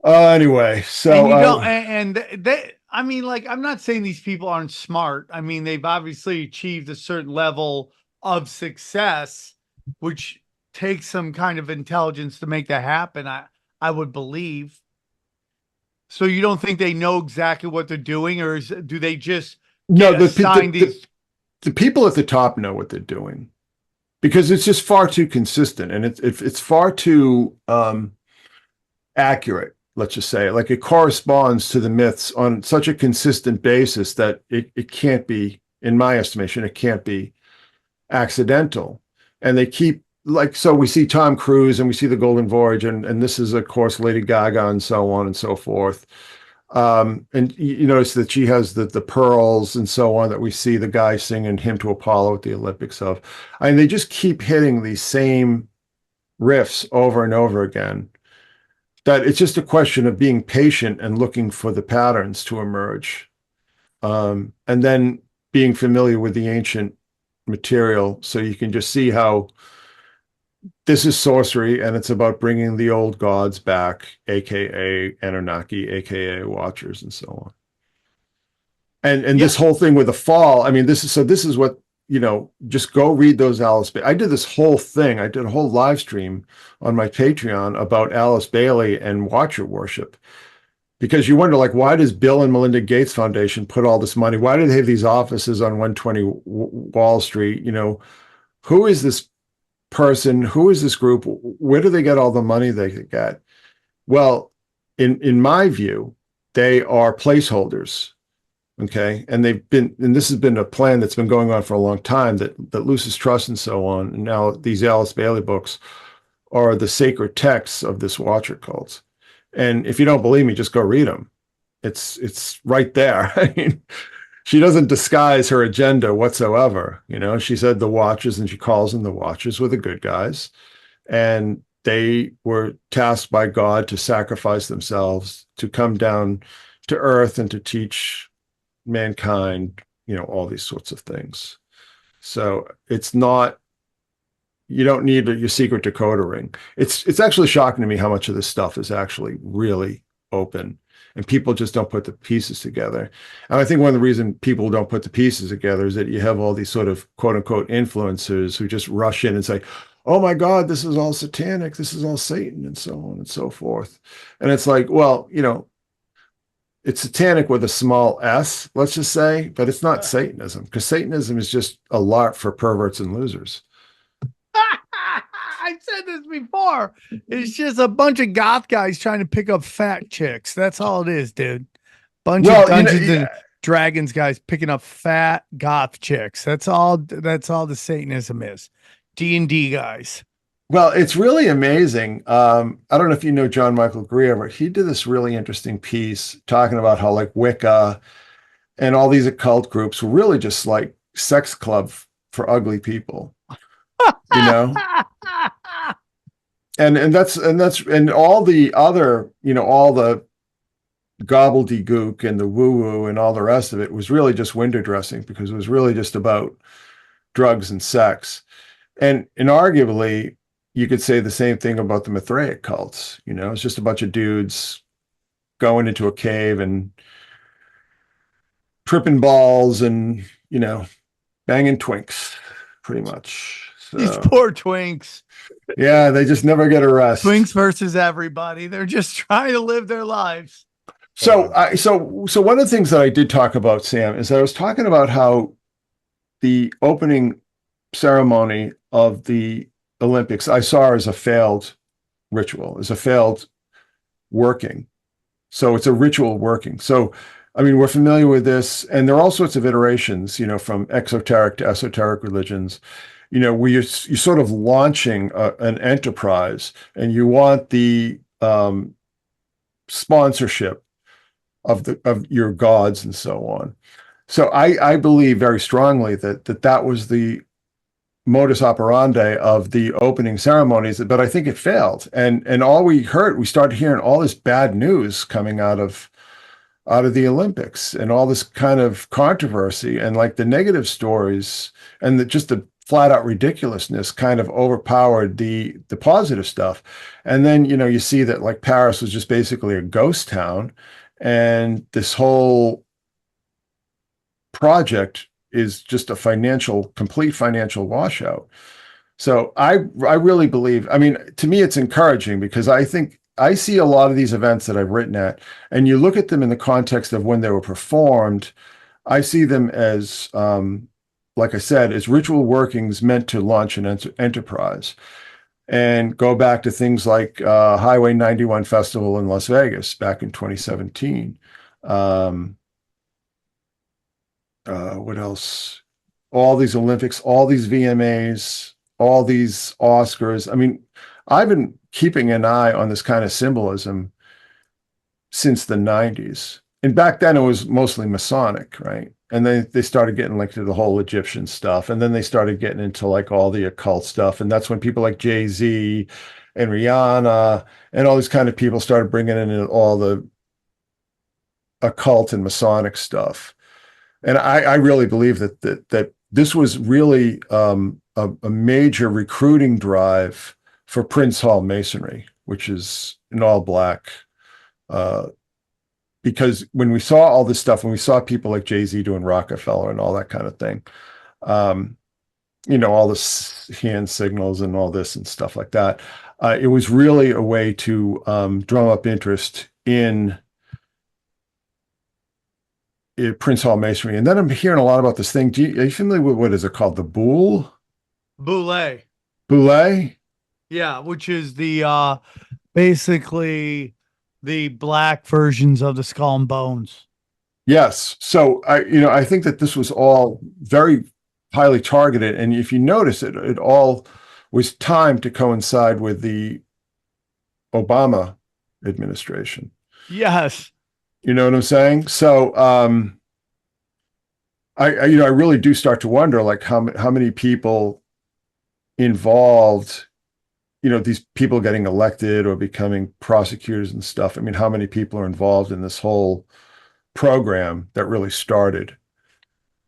Anyway, so and you don't, and they, I mean, like, I'm not saying these people aren't smart. I mean, they've obviously achieved a certain level of success, which takes some kind of intelligence to make that happen. I would believe. So you don't think they know exactly what they're doing, or do they just the people at the top know what they're doing, because it's just far too consistent, and it's far too accurate. Let's just say, like, it corresponds to the myths on such a consistent basis that it can't be, in my estimation, it can't be accidental. And they keep, like, so we see Tom Cruise and we see the Golden Voyage, and this is, of course, Lady Gaga and so on and so forth. And you notice that she has the pearls and so on that we see the guy singing Hymn to Apollo at the Olympics of. I mean, they just keep hitting these same riffs over and over again, that it's just a question of being patient and looking for the patterns to emerge. And then being familiar with the ancient material, so you can just see how this is sorcery, and it's about bringing the old gods back, aka Anunnaki, aka Watchers, and so on. And this whole thing with the fall, I mean, this is what, just go read those Alice Bailey. I did this whole thing. I did a whole live stream on my Patreon about Alice Bailey and Watcher worship, because you wonder, like, why does Bill and Melinda Gates Foundation put all this money? Why do they have these offices on 120 Wall Street? Who is this person? Who is this group? Where do they get all the money they get? Well, in my view, they are placeholders. Okay. And this has been a plan that's been going on for a long time, that Lucis Trust and so on, and now these Alice Bailey books are the sacred texts of this Watcher cult. And if you don't believe me, just go read them. It's right there. I mean, she doesn't disguise her agenda whatsoever. She said the Watchers, and she calls them the Watchers, were the good guys. And they were tasked by God to sacrifice themselves, to come down to earth and to teach mankind, all these sorts of things. So it's not, you don't need your secret decoder ring. It's actually shocking to me how much of this stuff is actually really open, and people just don't put the pieces together. And I think one of the reasons people don't put the pieces together is that you have all these sort of quote unquote influencers who just rush in and say, oh my God, this is all satanic, this is all Satan, and so on and so forth. And it's like, well, it's satanic with a small s, let's just say, but it's not Satanism, because Satanism is just a lot for perverts and losers. I said this before. It's just a bunch of goth guys trying to pick up fat chicks. That's all it is, dude. Bunch of Dungeons and Dragons guys picking up fat goth chicks. That's all the Satanism is. D&D guys. Well, it's really amazing. I don't know if you know John Michael Greer, but he did this really interesting piece talking about how like Wicca and all these occult groups were really just like sex club for ugly people, you know? And all the other, all the gobbledygook and the woo-woo and all the rest of it was really just window dressing, because it was really just about drugs and sex. And arguably, you could say the same thing about the Mithraic cults. It's just a bunch of dudes going into a cave and tripping balls and, banging twinks, pretty much. So, these poor twinks. Yeah, they just never get a rest. Twinks versus everybody. They're just trying to live their lives. So one of the things that I did talk about, Sam, is I was talking about how the opening ceremony of the Olympics I saw as a failed ritual, as a failed working. So it's a ritual working. So, I mean, we're familiar with this, and there are all sorts of iterations, from exoteric to esoteric religions, where you're sort of launching an enterprise, and you want the sponsorship of your gods and so on. So I believe very strongly that was the modus operandi of the opening ceremonies, but I think it failed. And all we started hearing all this bad news coming out of the Olympics, and all this kind of controversy, and like the negative stories and just the flat out ridiculousness kind of overpowered the positive stuff. And then, you see that like Paris was just basically a ghost town, and this whole project is just a complete financial washout. So I really believe, I mean, to me, it's encouraging, because I think I see a lot of these events that I've written at, and you look at them in the context of when they were performed, I see them as, like I said, as ritual workings meant to launch an enterprise. And go back to things like Highway 91 Festival in Las Vegas back in 2017. What else? All these Olympics, all these VMAs, all these Oscars. I mean, I've been keeping an eye on this kind of symbolism since the 90s. And back then it was mostly Masonic, right? And then they started getting like to the whole Egyptian stuff. And then they started getting into like all the occult stuff. And that's when people like Jay-Z and Rihanna and all these kind of people started bringing in all the occult and Masonic stuff. And I really believe that this was really a major recruiting drive for Prince Hall Masonry, which is an all black. Because when we saw all this stuff, when we saw people like Jay-Z doing Rockefeller and all that kind of thing, all the hand signals and all this and stuff like that, it was really a way to drum up interest in Prince Hall Masonry. And then I'm hearing a lot about this thing. Are you familiar with, what is it called? The Boule? Boule. Boule? Yeah, which is the basically the black versions of the Skull and Bones. Yes. So I think that this was all very highly targeted. And if you notice it all was timed to coincide with the Obama administration. Yes. You know what I'm saying? So I really do start to wonder, like how many people involved, these people getting elected or becoming prosecutors and stuff. I mean, how many people are involved in this whole program that really started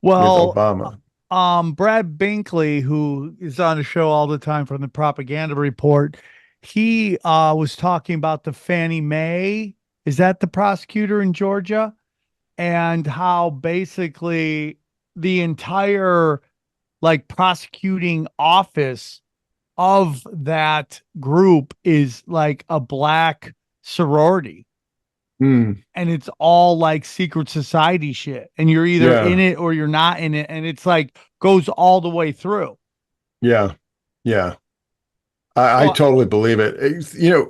with Obama? Brad Binkley, who is on the show all the time from the Propaganda Report, he was talking about the Fannie Mae. Is that the prosecutor in Georgia? And how basically the entire like prosecuting office of that group is like a black sorority. Mm, and it's all like secret society shit, and you're either yeah. in it or you're not in it, and it's like goes all the way through. Yeah. Yeah. I So totally believe it.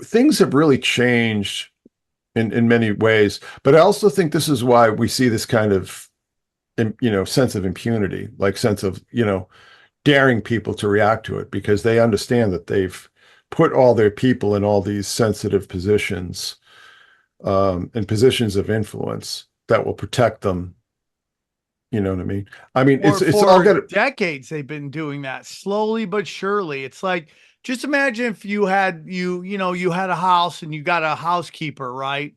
Things have really changed in many ways, but I also think this is why we see this kind of, sense of impunity, like sense of, daring people to react to it because they understand that they've put all their people in all these sensitive positions, and positions of influence that will protect them. You know what I mean? I mean, it's all for got decades they've been doing that slowly but surely. It's like, just imagine if you had you had a house and you got a housekeeper, right?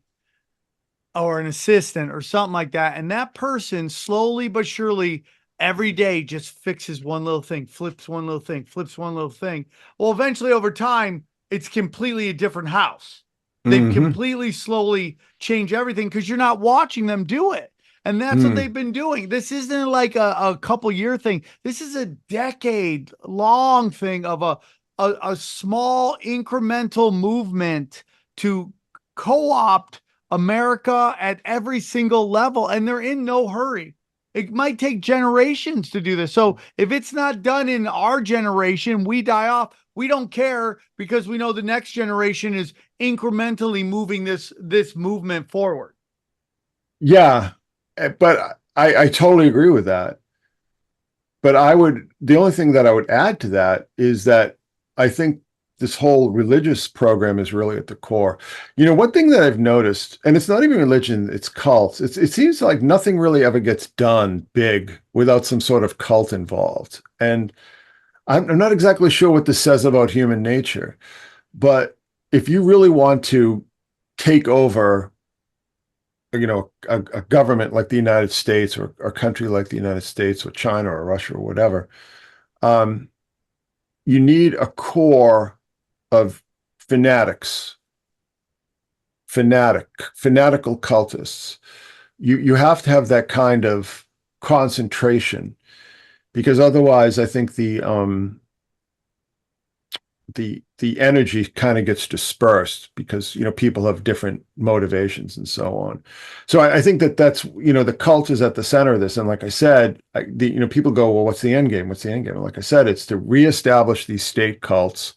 Or an assistant or something like that. And that person slowly but surely every day just fixes one little thing, flips one little thing, flips one little thing. Well, eventually over time, it's completely a different house. They've hmm completely slowly changed everything because you're not watching them do it. And that's what mm, they've been doing. This isn't like a couple year thing. This is a decade long thing of a small incremental movement to co-opt America at every single level, and they're in no hurry. It might take generations to do this. So if it's not done in our generation, we die off. We don't care because we know the next generation is incrementally moving this movement forward. yeah. But I totally agree with that. But the only thing that I would add to that is that I think this whole religious program is really at the core. One thing that I've noticed, and it's not even religion, it's cults. It seems like nothing really ever gets done big without some sort of cult involved. And I'm not exactly sure what this says about human nature, but if you really want to take over, a government like the United States or a country like the United States or China or Russia or whatever, um, you need a core of fanatics, fanatical cultists. You have to have that kind of concentration because otherwise, I think the energy kind of gets dispersed because people have different motivations and so on. So I think that's the cult is at the center of this. And like I said, people go, well, what's the end game? What's the end game? And like I said, it's to reestablish these state cults.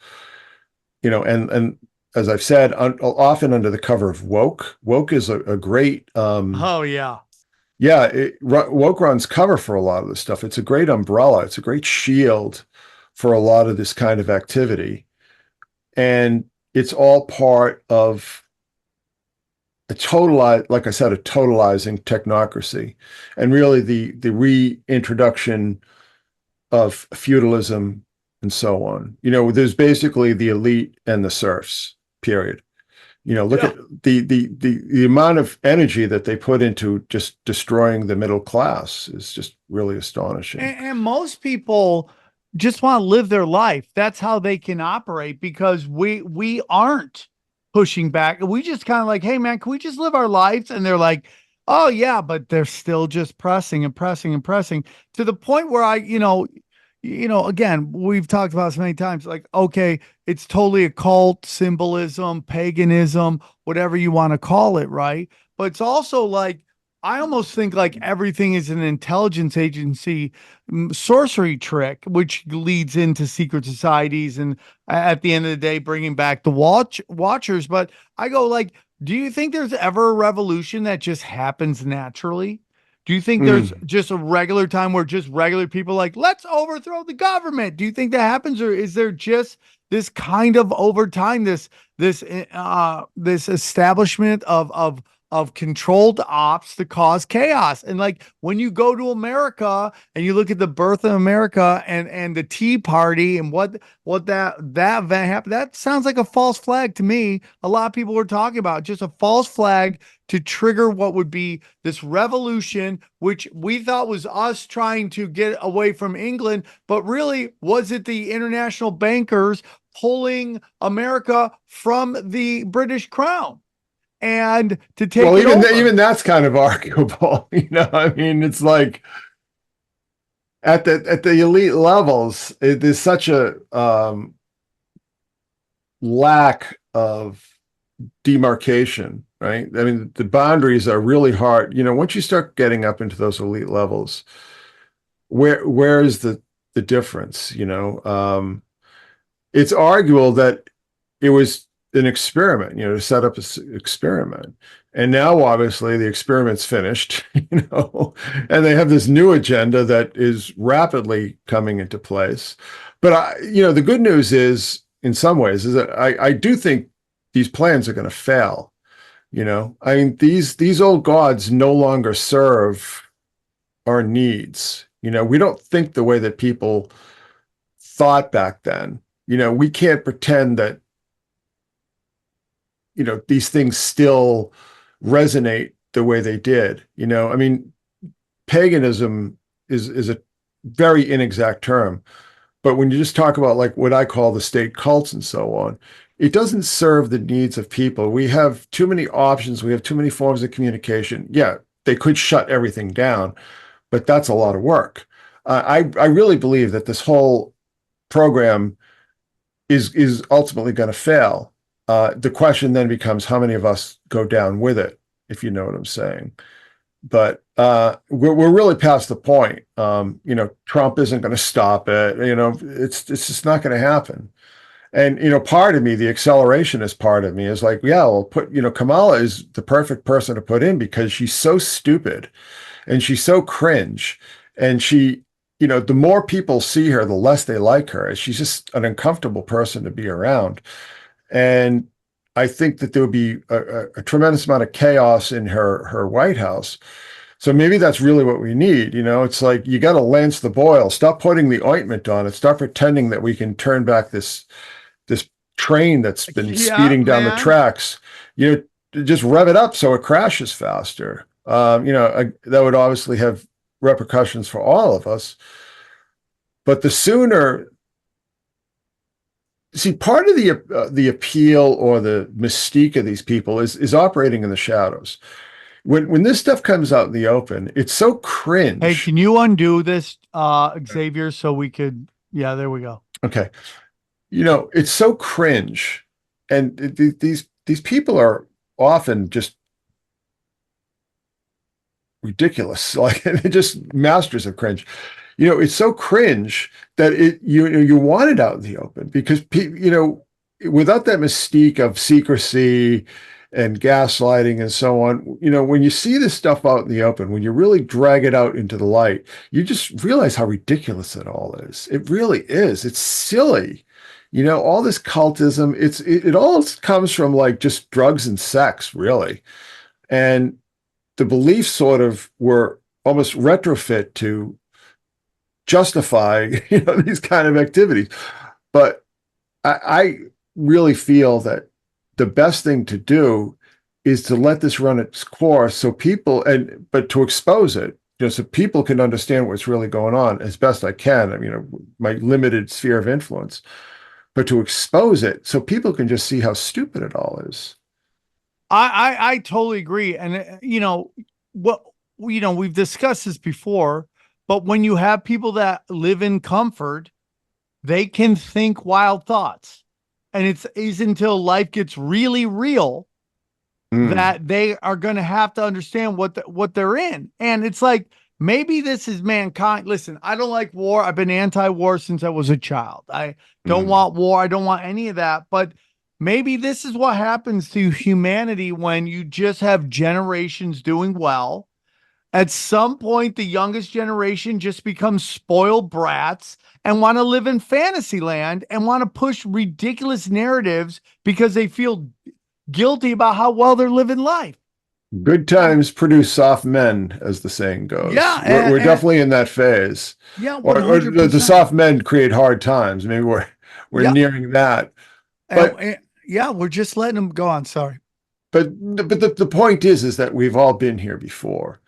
And as I've said, often under the cover of woke. Woke is a great Oh yeah. yeah, woke runs cover for a lot of this stuff. It's a great umbrella. It's a great shield for a lot of this kind of activity. And it's all part of like I said, a totalizing technocracy, and really the reintroduction of feudalism and so on. There's basically the elite and the serfs, period. Look Yeah. at the amount of energy that they put into just destroying the middle class is just really astonishing. And most people just want to live their life. That's how they can operate because we aren't pushing back. We just kind of like, hey man, can we just live our lives? And they're like, oh yeah, but they're still just pressing and pressing and pressing to the point where again, we've talked about this many times, like, okay, it's totally occult symbolism, paganism, whatever you want to call it, right? But it's also like, I almost think like everything is an intelligence agency sorcery trick, which leads into secret societies and at the end of the day, bringing back the watchers. But I go like, do you think there's ever a revolution that just happens naturally? Do you think there's Mm. just a regular time where just regular people like, let's overthrow the government? Do you think that happens, or is there just this kind of over time, this establishment of controlled ops to cause chaos? And like when you go to America and you look at the birth of America and the Tea Party and what that event happened, that sounds like a false flag to me. A lot of people were talking about just a false flag to trigger what would be this revolution, which we thought was us trying to get away from England, but really was it the international bankers pulling America from the British crown and to take Well, it over? even that's kind of arguable. I mean, it's like at the elite levels, there's such a lack of demarcation right? I mean, the boundaries are really hard. Once you start getting up into those elite levels, where is the difference? It's arguable that it was an experiment, to set up an experiment. And now, obviously, the experiment's finished, and they have this new agenda that is rapidly coming into place. But, the good news is, in some ways, is that I do think these plans are going to fail. I mean, these old gods no longer serve our needs. We don't think the way that people thought back then. We can't pretend that these things still resonate the way they did. I mean, paganism is a very inexact term, but when you just talk about like what I call the state cults and so on, it doesn't serve the needs of people. We have too many options. We have too many forms of communication. Yeah, they could shut everything down, but that's a lot of work. I really believe that this whole program is ultimately going to fail. The question then becomes how many of us go down with it, if you know what I'm saying. But we're really past the point. Trump isn't going to stop it. It's just not going to happen. And part of me, the accelerationist part of me, is like, yeah, we'll put. Kamala is the perfect person to put in because she's so stupid, and she's so cringe, and she. The more people see her, the less they like her. She's just an uncomfortable person to be around. And I think that there would be a tremendous amount of chaos in her White House. So maybe that's really what we need. It's like, you got to lance the boil. Stop putting the ointment on it. Stop pretending that we can turn back this train that's been speeding down the tracks. Just rev it up so it crashes faster. That would obviously have repercussions for all of us. But the sooner, see, part of the appeal or the mystique of these people is operating in the shadows. When this stuff comes out in the open, it's so cringe. Hey, can you undo this, Xavier, so we could? Yeah, there we go. Okay, it's so cringe, and these people are often just ridiculous. Like, they're just masters of cringe. It's so cringe that you want it out in the open because without that mystique of secrecy and gaslighting and so on, when you see this stuff out in the open, when you really drag it out into the light, you just realize how ridiculous it all is. It really is. It's silly. All this cultism, it all comes from like just drugs and sex, really. And the beliefs sort of were almost retrofit to justify, these kind of activities. But I really feel that the best thing to do is to let this run its course so people, but to expose it, so people can understand what's really going on as best I can. I mean, my limited sphere of influence, but to expose it so people can just see how stupid it all is. I totally agree. And we've discussed this before, but when you have people that live in comfort, they can think wild thoughts. And it's until life gets really real that they are going to have to understand what they're in. And it's like, maybe this is mankind. Listen, I don't like war. I've been anti-war since I was a child. I don't want war. I don't want any of that. But maybe this is what happens to humanity when you just have generations doing well. At some point, the youngest generation just becomes spoiled brats and want to live in fantasy land and want to push ridiculous narratives because they feel guilty about how well they're living life. Good times produce soft men, as the saying goes. Yeah, we're definitely in that phase. Yeah, or the soft men create hard times. Maybe we're nearing that. But we're just letting them go on. Sorry, but the point is that we've all been here before.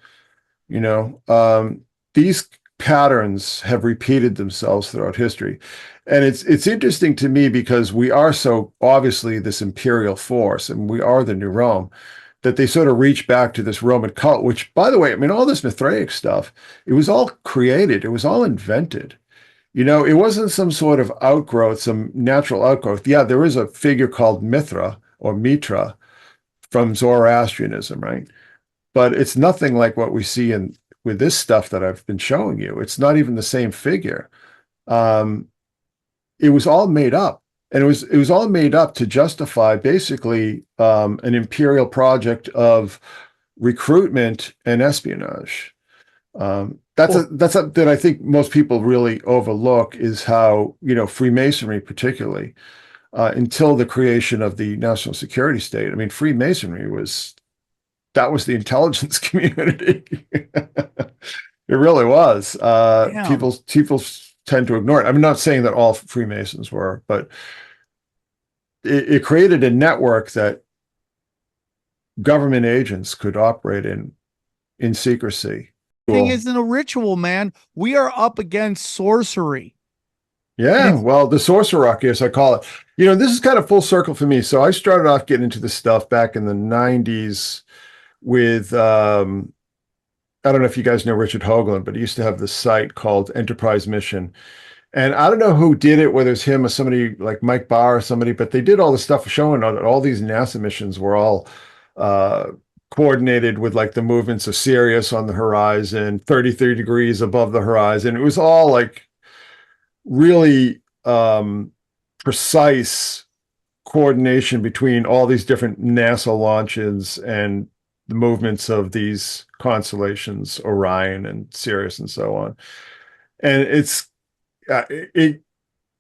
These patterns have repeated themselves throughout history, and it's interesting to me because we are so obviously this imperial force, and we are the new Rome, that they sort of reach back to this Roman cult, which, by the way, I mean, all this Mithraic stuff, it was all created, it was all invented. It wasn't some sort of outgrowth, some natural outgrowth. Yeah, there is a figure called Mithra or Mitra from Zoroastrianism, right? But it's nothing like what we see with this stuff that I've been showing you. It's not even the same figure. It was all made up. And it was all made up to justify basically an imperial project of recruitment and espionage. That I think most people really overlook is how, Freemasonry particularly, until the creation of the national security state. I mean, Freemasonry was the intelligence community. It really was. People tend to ignore it. I'm not saying that all Freemasons were, but it created a network that government agents could operate in secrecy. Thing isn't a ritual, man. We are up against sorcery. Yeah, well, the sorcerer, as I call it. This is kind of full circle for me. So I started off getting into this stuff back in the 90s with I don't know if you guys know Richard Hoagland, but he used to have this site called Enterprise Mission. And I don't know who did it, whether it's him or somebody like Mike Barr or somebody, but they did all the stuff showing that all these NASA missions were all coordinated with like the movements of Sirius on the horizon, 33 degrees above the horizon. It was all like really precise coordination between all these different NASA launches and the movements of these constellations, Orion and Sirius and so on. And it's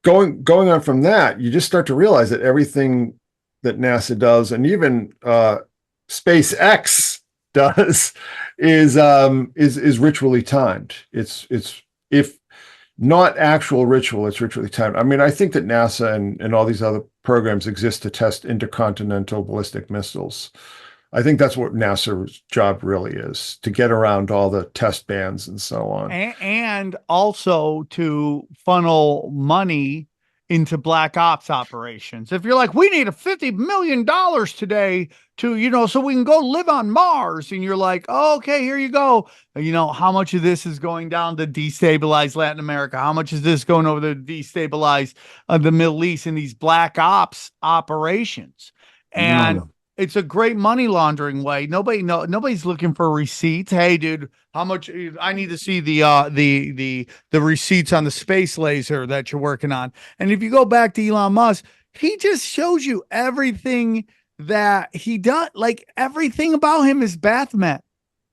going on from that, you just start to realize that everything that NASA does, and even SpaceX does, is ritually timed. It's if not actual ritual, it's ritually timed. I mean, I think that NASA and all these other programs exist to test intercontinental ballistic missiles. I think that's what NASA's job really is, to get around all the test bans and so on. And also to funnel money into black ops operations. If you're like, we need $50 million today to, so we can go live on Mars. And you're like, oh, okay, here you go. How much of this is going down to destabilize Latin America? How much is this going over to destabilize the Middle East in these black ops operations? And it's a great money laundering way. Nobody's looking for receipts. Hey, dude, how much? I need to see the receipts on the space laser that you're working on. And if you go back to Elon Musk, he just shows you everything that he does. Like everything about him is Baphomet.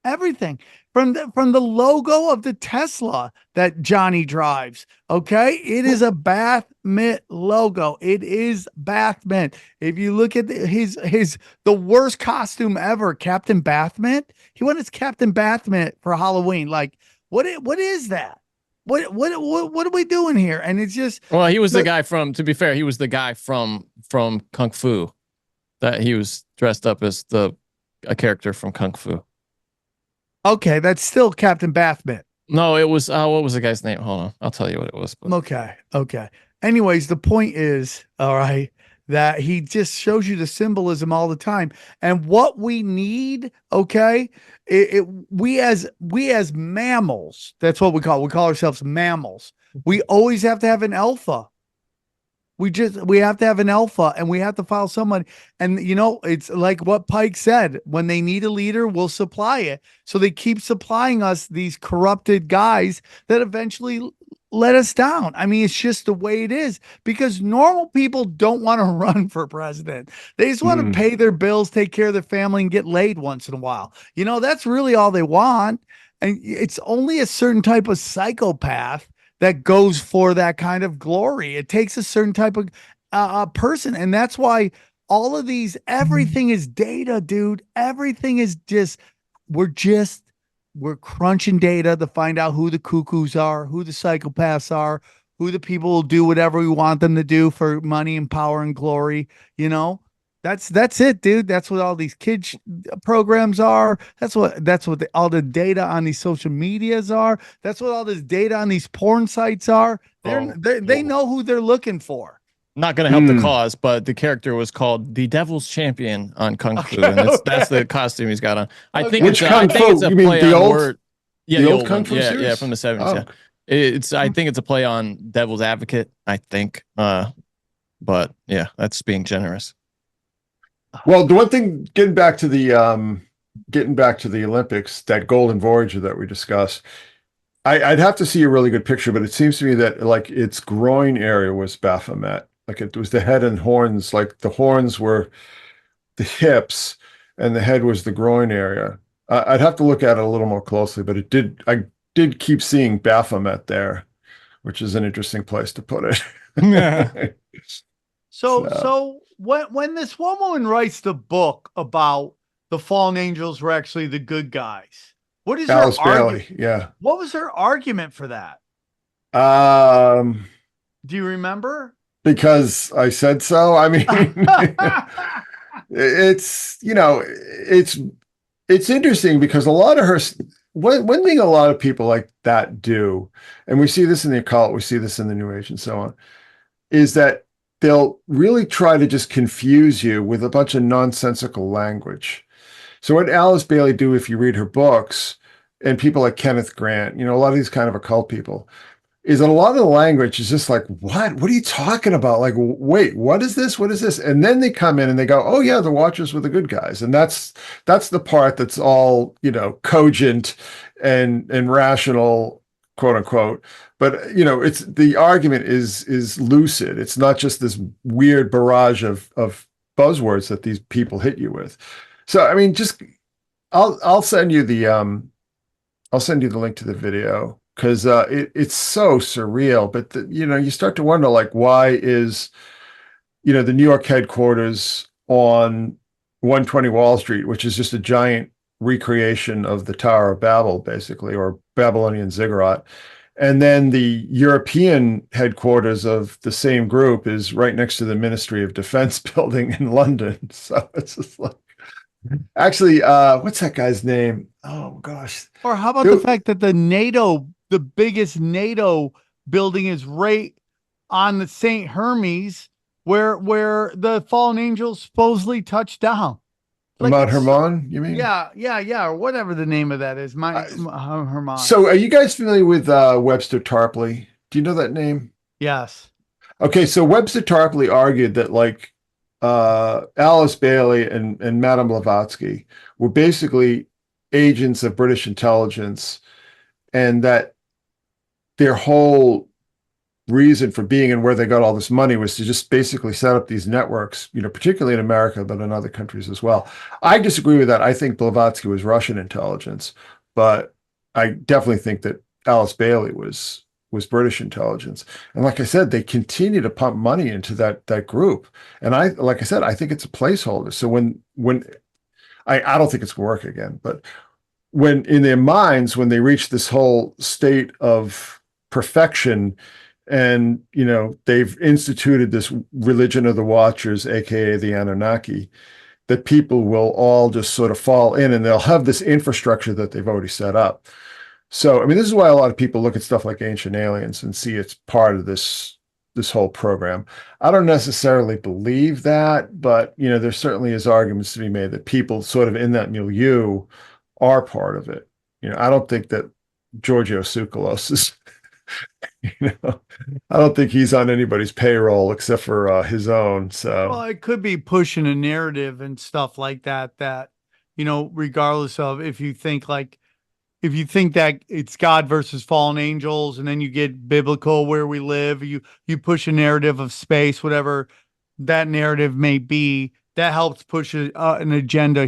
Everything from the logo of the Tesla that Johnny drives. Okay, it is a Baphomet logo. It is Baphomet. If you look at the worst costume ever, Captain Baphomet. He went as Captain Baphomet for Halloween. Like what is that? What are we doing here? And it's just, well, he was the guy from. To be fair, he was the guy from Kung Fu. That he was dressed up as a character from Kung Fu. Okay, that's still Captain Baphomet. No, it was what was the guy's name? Hold on, I'll tell you what it was. But. Okay. Anyways, the point is, all right, that he just shows you the symbolism all the time, and what we need. Okay, we as mammals, that's what we call ourselves mammals. We always have to have an alpha. We have to have an alpha, and we have to follow someone. And it's like what Pike said, when they need a leader, we'll supply it. So they keep supplying us these corrupted guys that eventually let us down. I mean, it's just the way it is, because normal people don't want to run for president. They just want to pay their bills, take care of their family, and get laid once in a while. That's really all they want. And it's only a certain type of psychopath that goes for that kind of glory. It takes a certain type of person. And that's why all of these, everything is data, dude. Everything is we're crunching data to find out who the cuckoos are, who the psychopaths are, who the people will do whatever we want them to do for money and power and glory. That's it, dude. That's what all these kids programs are. That's what all the data on these social medias are. That's what all this data on these porn sites are. They know who they're looking for. Not going to help the cause, but the character was called the Devil's Champion on Kung Fu, and that's the costume he's got on. I think it's a play on word. Yeah, the old Kung Fu series? Yeah, from the 70s. Oh. Yeah, I think it's a play on Devil's Advocate. I think, but yeah, that's being generous. Well, the one thing, getting back to the Olympics, that golden voyager that we discussed, I'd have to see a really good picture, but it seems to me that like its groin area was Baphomet. Like it was the head and horns, like the horns were the hips and the head was the groin area. I'd have to look at it a little more closely, but I did keep seeing Baphomet there, which is an interesting place to put it. Yeah. So when this woman writes the book about the fallen angels were actually the good guys, what is Alice her Bailey? argument? Yeah. What was her argument for that? Do you remember? Because I said so. I mean, it's, it's interesting because a lot of her, one thing a lot of people like that do, and we see this in the occult, we see this in the New Age and so on, is that they'll really try to just confuse you with a bunch of nonsensical language. So what Alice Bailey do, if you read her books, and people like Kenneth Grant, a lot of these kind of occult people, is that a lot of the language is just like, what are you talking about? Like, wait, what is this? What is this? And then they come in and they go, oh yeah, the Watchers were the good guys. And that's the part that's all, cogent and rational, quote unquote. But, it's the argument is lucid. It's not just this weird barrage of buzzwords that these people hit you with. So, I mean, I'll send you the link to the video, because it's so surreal. But you start to wonder, like, why is the New York headquarters on 120 Wall Street, which is just a giant recreation of the Tower of Babel, basically, or Babylonian ziggurat, and then the European headquarters of the same group is right next to the Ministry of Defense building in London. So it's just like, actually, what's that guy's name? Oh gosh. Or how about the fact that the biggest NATO building is right on the St. Hermes, where the fallen angels supposedly touched down. Like, Mount Hermon, you mean? Yeah, or whatever the name of that is. Hermon. So are you guys familiar with Webster Tarpley? Do you know that name? Yes. Okay, so Webster Tarpley argued that, like, Alice Bailey and Madame Blavatsky were basically agents of British intelligence, and that their whole reason for being and where they got all this money was to just basically set up these networks, particularly in America, but in other countries as well. I disagree with that. I think Blavatsky was Russian intelligence, but I definitely think that Alice Bailey was British intelligence. And like I said, they continue to pump money into that group. And like I said, I think it's a placeholder. So when I don't think it's going to work again, but when in their minds, when they reach this whole state of perfection, and they've instituted this religion of the Watchers, aka the Anunnaki, that people will all just sort of fall in, and they'll have this infrastructure that they've already set up. So, I mean, this is why a lot of people look at stuff like Ancient Aliens and see it's part of this whole program. I don't necessarily believe that, but there certainly is arguments to be made that people sort of in that milieu are part of it. I don't think that Giorgio Tsoukalos is I don't think he's on anybody's payroll except for his own. So, well, it could be pushing a narrative and stuff like that. That regardless of if you think that it's God versus fallen angels, and then you get biblical where we live, you push a narrative of space, whatever that narrative may be, that helps push an agenda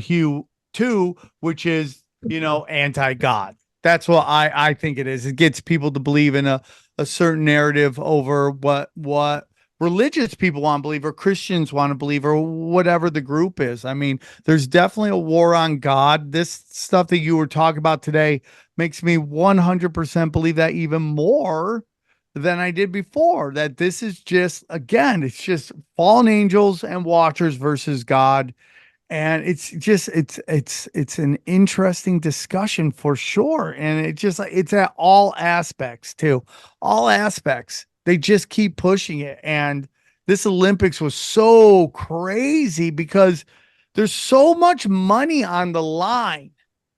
too, which is anti-God. That's what I think it is. It gets people to believe in a certain narrative over what religious people want to believe, or Christians want to believe, or whatever the group is. I mean, there's definitely a war on God. This stuff that you were talking about today makes me 100% believe that even more than I did before, that this is just, again, it's just fallen angels and Watchers versus God. And it's just, it's an interesting discussion for sure. And it's at all aspects too. All aspects. They just keep pushing it. And this Olympics was so crazy because there's so much money on the line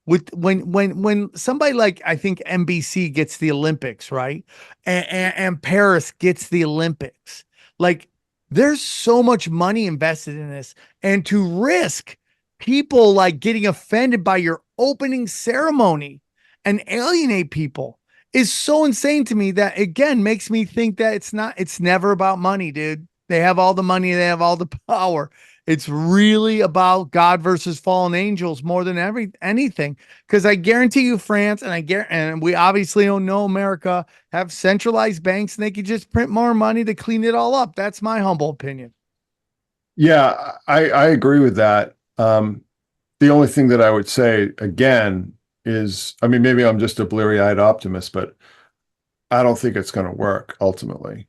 with when somebody like, I think NBC gets the Olympics, right? And Paris gets the Olympics. Like, There's so much money invested in this, and to risk people like getting offended by your opening ceremony and alienate people is so insane to me that again makes me think that it's never about money, dude. They have all the money, they have all the power. It's really about God versus fallen angels more than anything. Because I guarantee you, France and we obviously don't know America have centralized banks and they could just print more money to clean it all up. That's my humble opinion. Yeah, I agree with that. The only thing that I would say again is, I mean, maybe I'm just a bleary-eyed optimist, but I don't think it's going to work ultimately.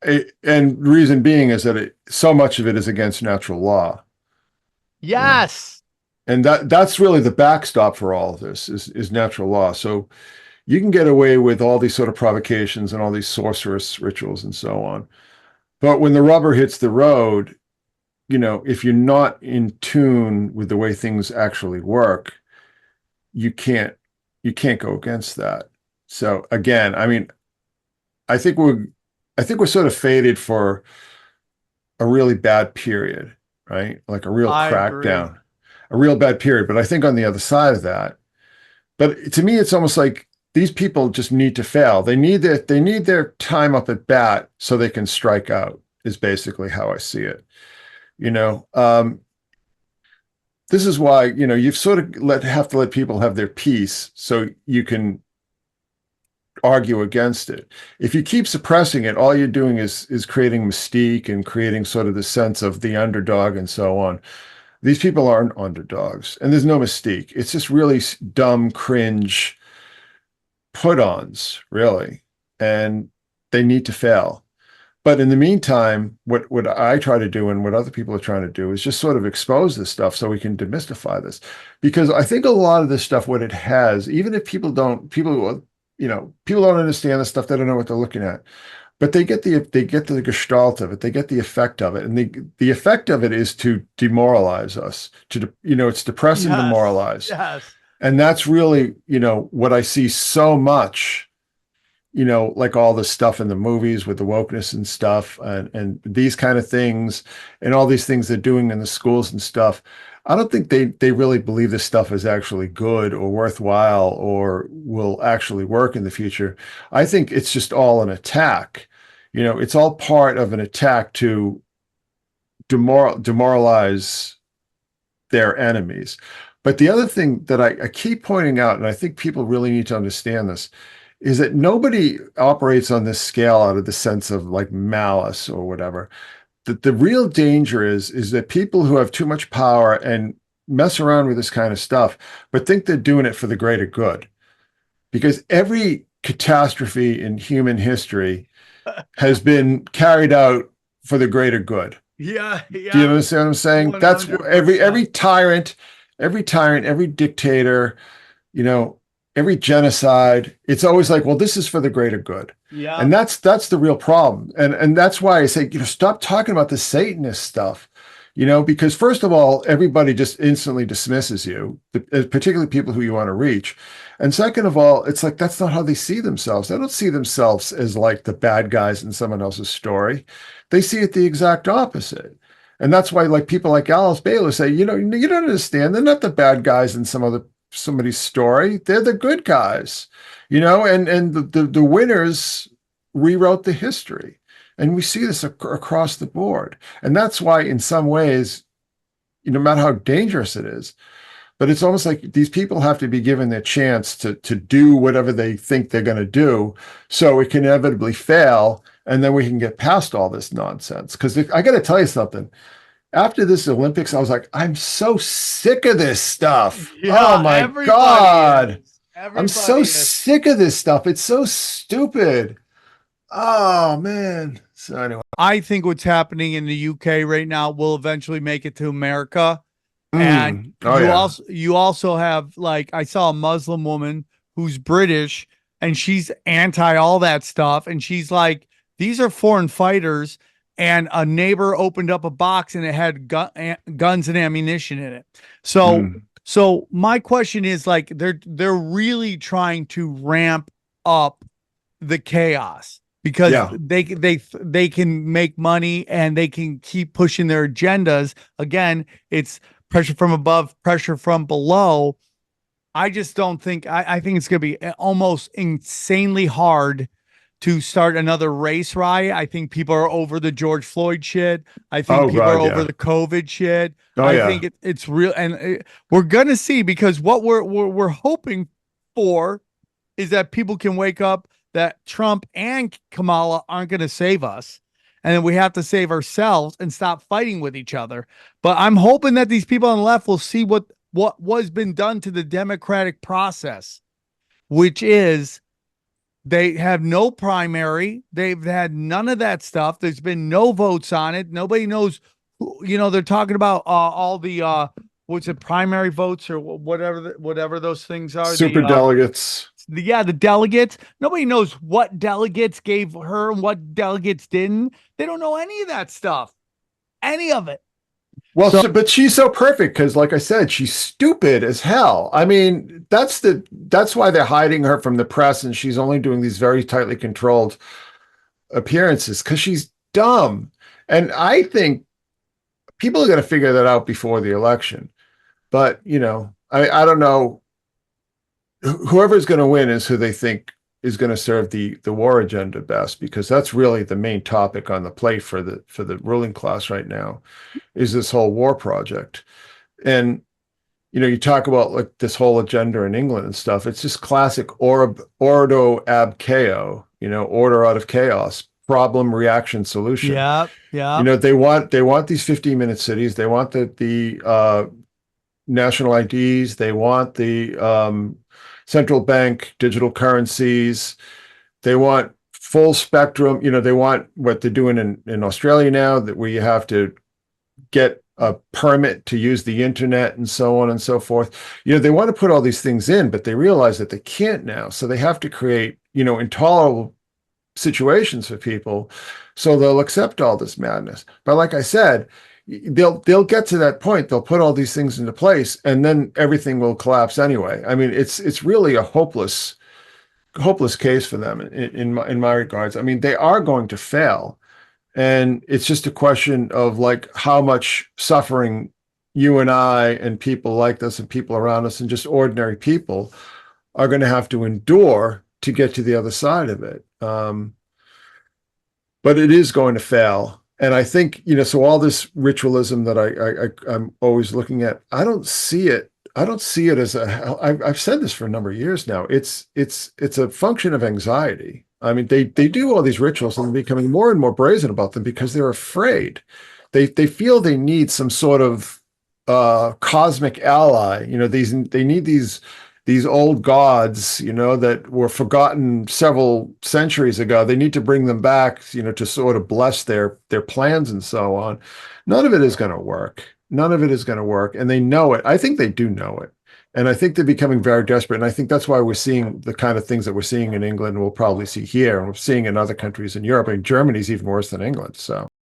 And the reason being is that so much of it is against natural law. Yes. And that's really the backstop for all of this is natural law. So you can get away with all these sort of provocations and all these sorcerous rituals and so on. But when the rubber hits the road, if you're not in tune with the way things actually work, you can't go against that. So again, I mean, I think we're sort of fated for a really bad period, right? Like a real crackdown, a real bad period. But I think on the other side of that, but to me, it's almost like these people just need to fail. They need their time up at bat so they can strike out, is basically how I see it. This is why, you've sort of have to let people have their peace so you can argue against it. If you keep suppressing it, all you're doing is creating mystique and creating sort of the sense of the underdog and so on. These people aren't underdogs, and there's no mystique. It's just really dumb, cringe put-ons, really, and they need to fail. But in the meantime, what I try to do and what other people are trying to do is just sort of expose this stuff so we can demystify this. Because I think a lot of this stuff, what it has, even if people don't understand this stuff, they don't know what they're looking at. But they get the gestalt of it, they get the effect of it. And the effect of it is to demoralize us, it's depress and demoralize. Yes. And that's really, what I see so much, like all this stuff in the movies with the wokeness and stuff and these kind of things and all these things they're doing in the schools and stuff. I don't think they really believe this stuff is actually good or worthwhile or will actually work in the future. I think it's just all an attack. It's all part of an attack to demoralize their enemies. But the other thing that I keep pointing out, and I think people really need to understand this, is that nobody operates on this scale out of the sense of like malice or whatever. The real danger is that people who have too much power and mess around with this kind of stuff, but think they're doing it for the greater good. Because every catastrophe in human history has been carried out for the greater good. Yeah. Do you understand what I'm saying? 100%. That's every tyrant, every dictator, every genocide, it's always like, well, this is for the greater good. Yeah. And that's the real problem. And that's why I say, stop talking about the Satanist stuff, because first of all, everybody just instantly dismisses you, particularly people who you want to reach. And second of all, it's like, that's not how they see themselves. They don't see themselves as like the bad guys in someone else's story. They see it the exact opposite. And that's why like people like Alice Baylor say, you don't understand. They're not the bad guys in somebody's story. They're the good guys, and the winners rewrote the history. And we see this across the board. And that's why in some ways, no matter how dangerous it is, but it's almost like these people have to be given their chance to do whatever they think they're going to do so it can inevitably fail. And then we can get past all this nonsense. Because I got to tell you something. After this Olympics, I was like, I'm so sick of this stuff. Yeah, oh my God. I'm so sick of this stuff. It's so stupid. Oh man. So anyway. I think what's happening in the UK right now will eventually make it to America. And you also have, like, I saw a Muslim woman who's British and she's anti all that stuff. And she's like, these are foreign fighters. And a neighbor opened up a box and it had guns and ammunition in it. So my question is, like, they're really trying to ramp up the chaos. because Yeah. they can make money and they can keep pushing their agendas. Again, it's pressure from above, pressure from below. I just don't think I think it's going to be almost insanely hard to start another race riot. I think people are over the George Floyd shit. I think people are over the COVID shit. I think it's real, and we're gonna see, because what we're hoping for is that people can wake up that Trump and Kamala aren't going to save us, and then we have to save ourselves and stop fighting with each other. But I'm hoping that these people on the left will see what was been done to the democratic process, which is they have no primary. They've had none of that stuff. There's been no votes on it. Nobody knows who, they're talking about all the what's it, primary votes or whatever those things are. Super delegates. The delegates. Nobody knows what delegates gave her and what delegates didn't. They don't know any of that stuff. Any of it. Well, but she's so perfect because, like I said, she's stupid as hell. I mean, that's why they're hiding her from the press, and she's only doing these very tightly controlled appearances because she's dumb. And I think people are going to figure that out before the election. But I don't know. Whoever's going to win is who they think is going to serve the war agenda best, because that's really the main topic on the plate for the ruling class right now, is this whole war project. And you talk about like this whole agenda in England and stuff. It's just classic ordo ab chaos, order out of chaos, problem, reaction, solution. Yeah. They want these 15-minute cities. They want the national IDs. They want the central bank digital currencies. They want full spectrum. They want what they're doing in Australia now, that where you have to get a permit to use the internet and so on and so forth. They want to put all these things in, but they realize that they can't now. So they have to create, intolerable situations for people, so they'll accept all this madness. But like I said, they'll get to that point. They'll put all these things into place, and then everything will collapse anyway. I mean, it's really a hopeless case for them in my regards. I mean, they are going to fail, and it's just a question of like how much suffering you and I and people like this and people around us and just ordinary people are going to have to endure to get to the other side of it. But it is going to fail. And I think, so all this ritualism that I'm always looking at, I don't see it as I've said this for a number of years now. It's a function of anxiety. I mean, they do all these rituals and they're becoming more and more brazen about them because they're afraid. They feel they need some sort of cosmic ally. They need these old gods, that were forgotten several centuries ago. They need to bring them back, to sort of bless their plans and so on. None of it is going to work. None of it is going to work. And they know it. I think they do know it. And I think they're becoming very desperate. And I think that's why we're seeing the kind of things that we're seeing in England, and we'll probably see here, and we're seeing in other countries in Europe. I mean, Germany's even worse than England. So.